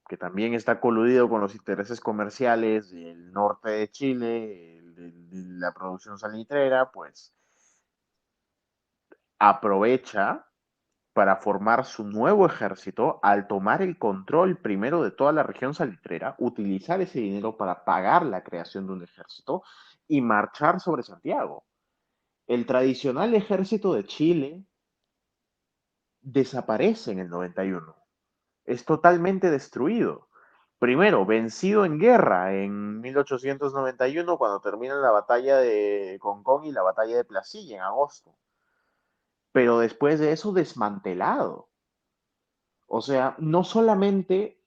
que también está coludido con los intereses comerciales del norte de Chile, de la producción salitrera, pues aprovecha para formar su nuevo ejército al tomar el control primero de toda la región salitrera, utilizar ese dinero para pagar la creación de un ejército y marchar sobre Santiago. El tradicional ejército de Chile desaparece en el 91. Es totalmente destruido. Primero, vencido en guerra en 1891, cuando termina la batalla de Concón y la batalla de Placilla en agosto. Pero después de eso, desmantelado. O sea, no solamente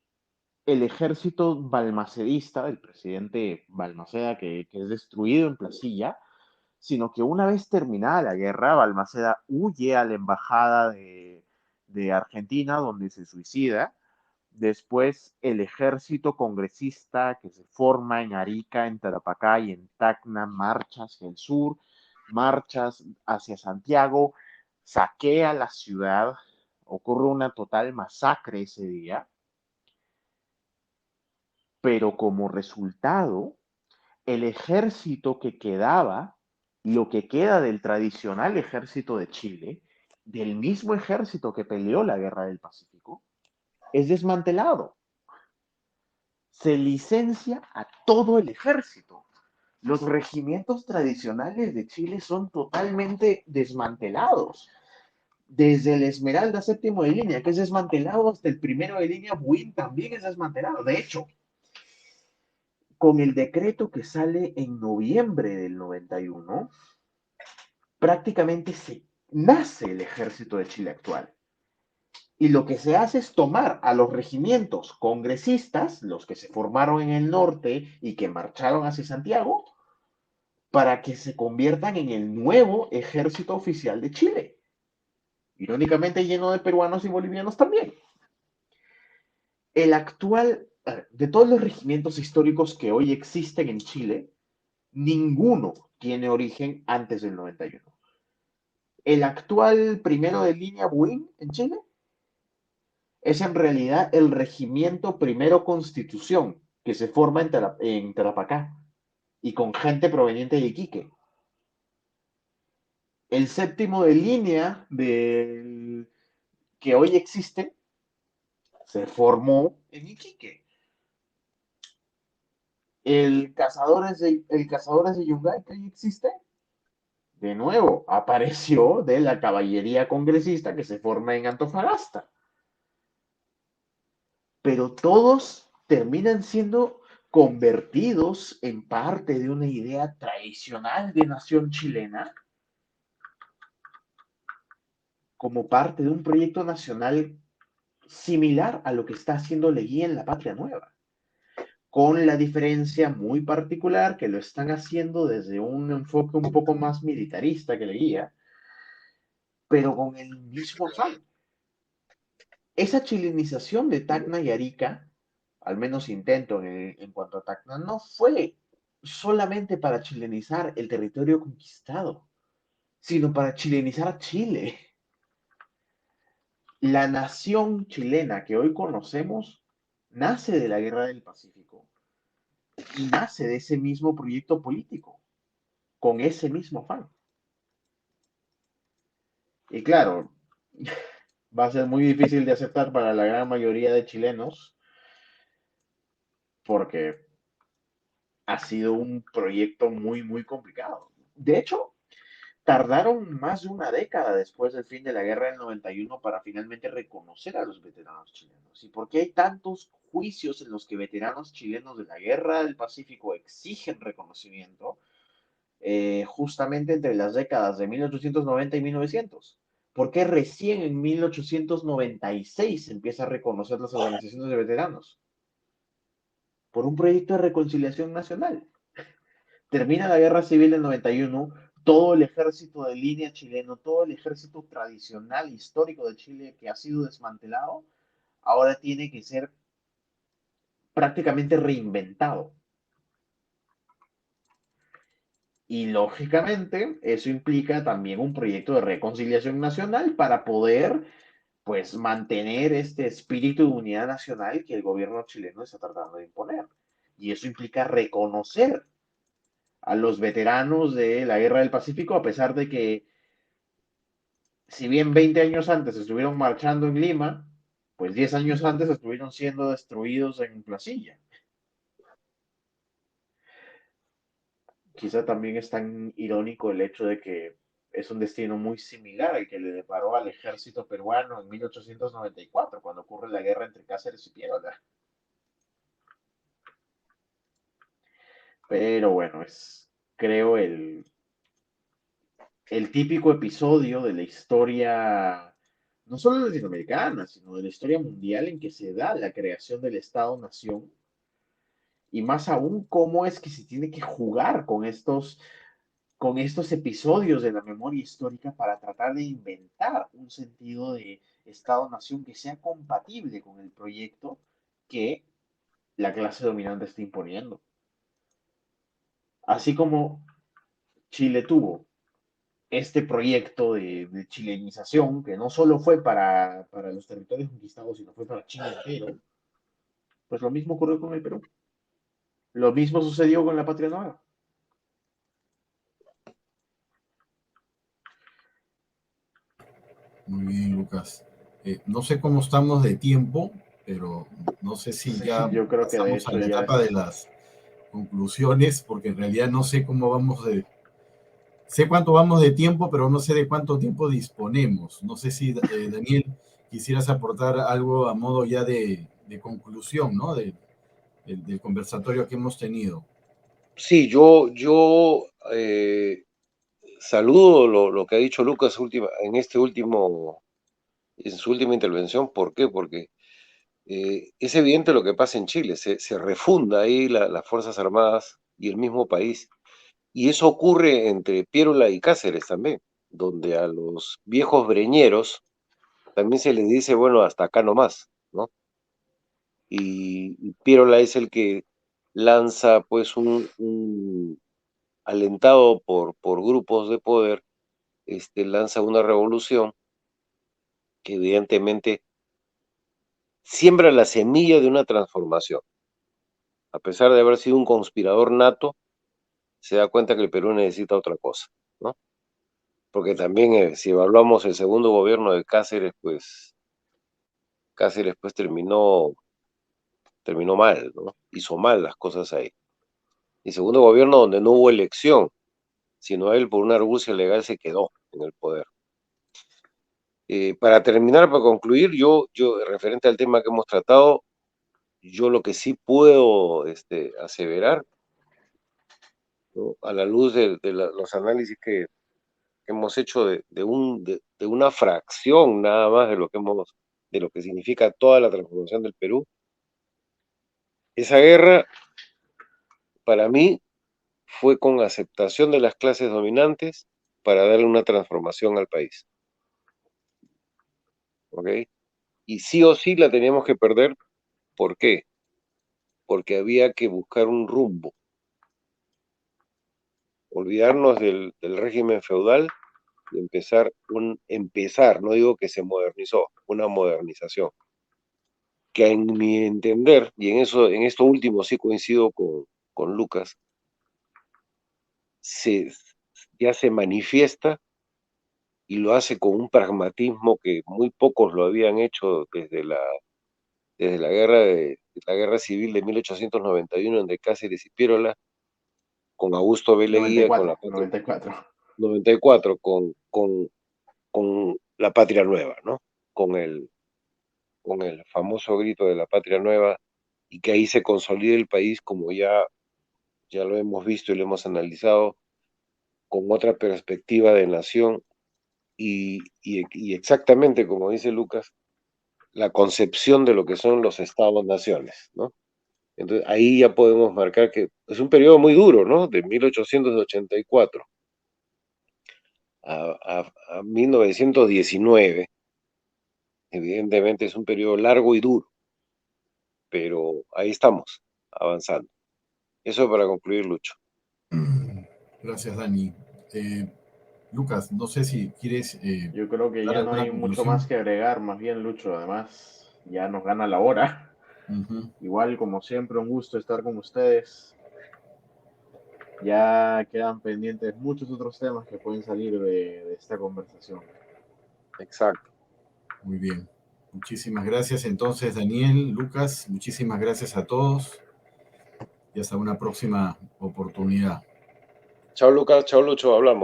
el ejército balmacedista, del presidente Balmaceda, que es destruido en Placilla, sino que una vez terminada la guerra, Balmaceda huye a la embajada de Argentina, donde se suicida. Después, el ejército congresista que se forma en Arica, en Tarapacá y en Tacna marcha hacia el sur, marchas hacia Santiago, saquea la ciudad, ocurre una total masacre ese día, pero como resultado, el ejército que quedaba, lo que queda del tradicional ejército de Chile, del mismo ejército que peleó la Guerra del Pacífico, es desmantelado. Se licencia a todo el ejército. Los regimientos tradicionales de Chile son totalmente desmantelados. Desde el Esmeralda séptimo de línea, que es desmantelado, hasta el primero de línea, Buin también es desmantelado. De hecho, con el decreto que sale en noviembre del 91, prácticamente nace el ejército de Chile actual. Y lo que se hace es tomar a los regimientos congresistas, los que se formaron en el norte y que marcharon hacia Santiago, para que se conviertan en el nuevo ejército oficial de Chile. Irónicamente lleno de peruanos y bolivianos también. El actual, de todos los regimientos históricos que hoy existen en Chile, ninguno tiene origen antes del 91. El actual primero de línea Buin en Chile es en realidad el regimiento primero Constitución, que se forma en Tarapacá y con gente proveniente de Iquique. El séptimo de línea que hoy existe se formó en Iquique. El Cazadores de Yungay que hoy existe, de nuevo, apareció de la caballería congresista que se forma en Antofagasta. Pero todos terminan siendo convertidos en parte de una idea tradicional de nación chilena, como parte de un proyecto nacional similar a lo que está haciendo Leguía en la Patria Nueva, con la diferencia muy particular que lo están haciendo desde un enfoque un poco más militarista que Leguía, pero con el mismo afán. Esa chilenización de Tacna y Arica, al menos intento en cuanto a Tacna, no fue solamente para chilenizar el territorio conquistado, sino para chilenizar a Chile. La nación chilena que hoy conocemos nace de la Guerra del Pacífico y nace de ese mismo proyecto político, con ese mismo afán. Y claro, va a ser muy difícil de aceptar para la gran mayoría de chilenos, porque ha sido un proyecto muy, muy complicado. De hecho, tardaron más de una década después del fin de la guerra del 91 para finalmente reconocer a los veteranos chilenos. ¿Y por qué hay tantos juicios en los que veteranos chilenos de la guerra del Pacífico exigen reconocimiento justamente entre las décadas de 1890 y 1900? ¿Por qué recién en 1896 se empieza a reconocer las organizaciones de veteranos? Por un proyecto de reconciliación nacional. Termina la guerra civil del 91, todo el ejército de línea chileno, todo el ejército tradicional histórico de Chile que ha sido desmantelado, ahora tiene que ser prácticamente reinventado. Y lógicamente eso implica también un proyecto de reconciliación nacional para poder pues mantener este espíritu de unidad nacional que el gobierno chileno está tratando de imponer. Y eso implica reconocer a los veteranos de la Guerra del Pacífico, a pesar de que si bien 20 años antes estuvieron marchando en Lima, pues 10 años antes estuvieron siendo destruidos en Placilla. Quizá también es tan irónico el hecho de que es un destino muy similar al que le deparó al ejército peruano en 1894, cuando ocurre la guerra entre Cáceres y Piérola. Pero bueno, es, creo, el típico episodio de la historia, no solo latinoamericana, sino de la historia mundial en que se da la creación del Estado-Nación, y más aún cómo es que se tiene que jugar con estos episodios de la memoria histórica para tratar de inventar un sentido de Estado-Nación que sea compatible con el proyecto que la clase dominante está imponiendo. Así como Chile tuvo este proyecto de chilenización, que no solo fue para los territorios conquistados, sino fue para Chile entero, pues lo mismo ocurrió con el Perú. Lo mismo sucedió con la Patria Nueva. Muy bien, Lucas. No sé cómo estamos de tiempo, pero no sé si ya Yo creo que de pasamos a hecho la ya etapa de es... las conclusiones, porque en realidad no sé cómo vamos de... Sé cuánto vamos de tiempo, pero no sé de cuánto tiempo disponemos. No sé si, Daniel, quisieras aportar algo a modo ya de conclusión, ¿no? Del conversatorio que hemos tenido. Sí, yo saludo lo que ha dicho Lucas en su última intervención. ¿Por qué? Porque es evidente lo que pasa en Chile. Se refunda ahí las Fuerzas Armadas y el mismo país. Y eso ocurre entre Piérola y Cáceres también, donde a los viejos breñeros también se les dice, bueno, hasta acá nomás, ¿no? Y Piérola es el que lanza, pues, alentado por grupos de poder, lanza una revolución que evidentemente siembra la semilla de una transformación. A pesar de haber sido un conspirador nato, se da cuenta que el Perú necesita otra cosa, ¿no? Porque también, si evaluamos el segundo gobierno de Cáceres pues terminó mal, ¿no? Hizo mal las cosas ahí. Y segundo gobierno donde no hubo elección, sino él por una argucia legal se quedó en el poder. Para terminar, para concluir, yo, referente al tema que hemos tratado, yo lo que sí puedo aseverar, ¿no? A la luz de los análisis que hemos hecho de una fracción nada más de lo que significa toda la transformación del Perú, esa guerra para mí fue con aceptación de las clases dominantes para darle una transformación al país, ¿ok? Y sí o sí la teníamos que perder. ¿Por qué? Porque había que buscar un rumbo, olvidarnos del régimen feudal y empezar, no digo que se modernizó, una modernización, que en mi entender, y en esto último sí coincido con Lucas, se, ya se manifiesta y lo hace con un pragmatismo que muy pocos lo habían hecho desde la guerra civil de 1891 entre Cáceres y Piérola, con Augusto B. Leguía, con la 94, Patria 94. 94, con la Patria Nueva, ¿no? Con con el famoso grito de la Patria Nueva, y que ahí se consolide el país como ya lo hemos visto y lo hemos analizado, con otra perspectiva de nación y exactamente como dice Lucas, la concepción de lo que son los estados-naciones, ¿no? Entonces ahí ya podemos marcar que es un periodo muy duro, ¿no? De 1884 a 1919, evidentemente es un periodo largo y duro, pero ahí estamos, avanzando. Eso para concluir, Lucho. Gracias, Dani. Eh, Lucas, no sé si quieres Yo creo que dar ya no alguna hay mucho más conclusión. que agregar, más bien Lucho, además ya nos gana la hora. Ujú. Igual, como siempre, un gusto estar con ustedes. Ya quedan pendientes muchos otros temas que pueden salir de esta conversación. Exacto. Muy bien. Muchísimas gracias entonces, Daniel, Lucas. Muchísimas gracias a todos y hasta una próxima oportunidad. Chao Lucas, chao Lucho, hablamos.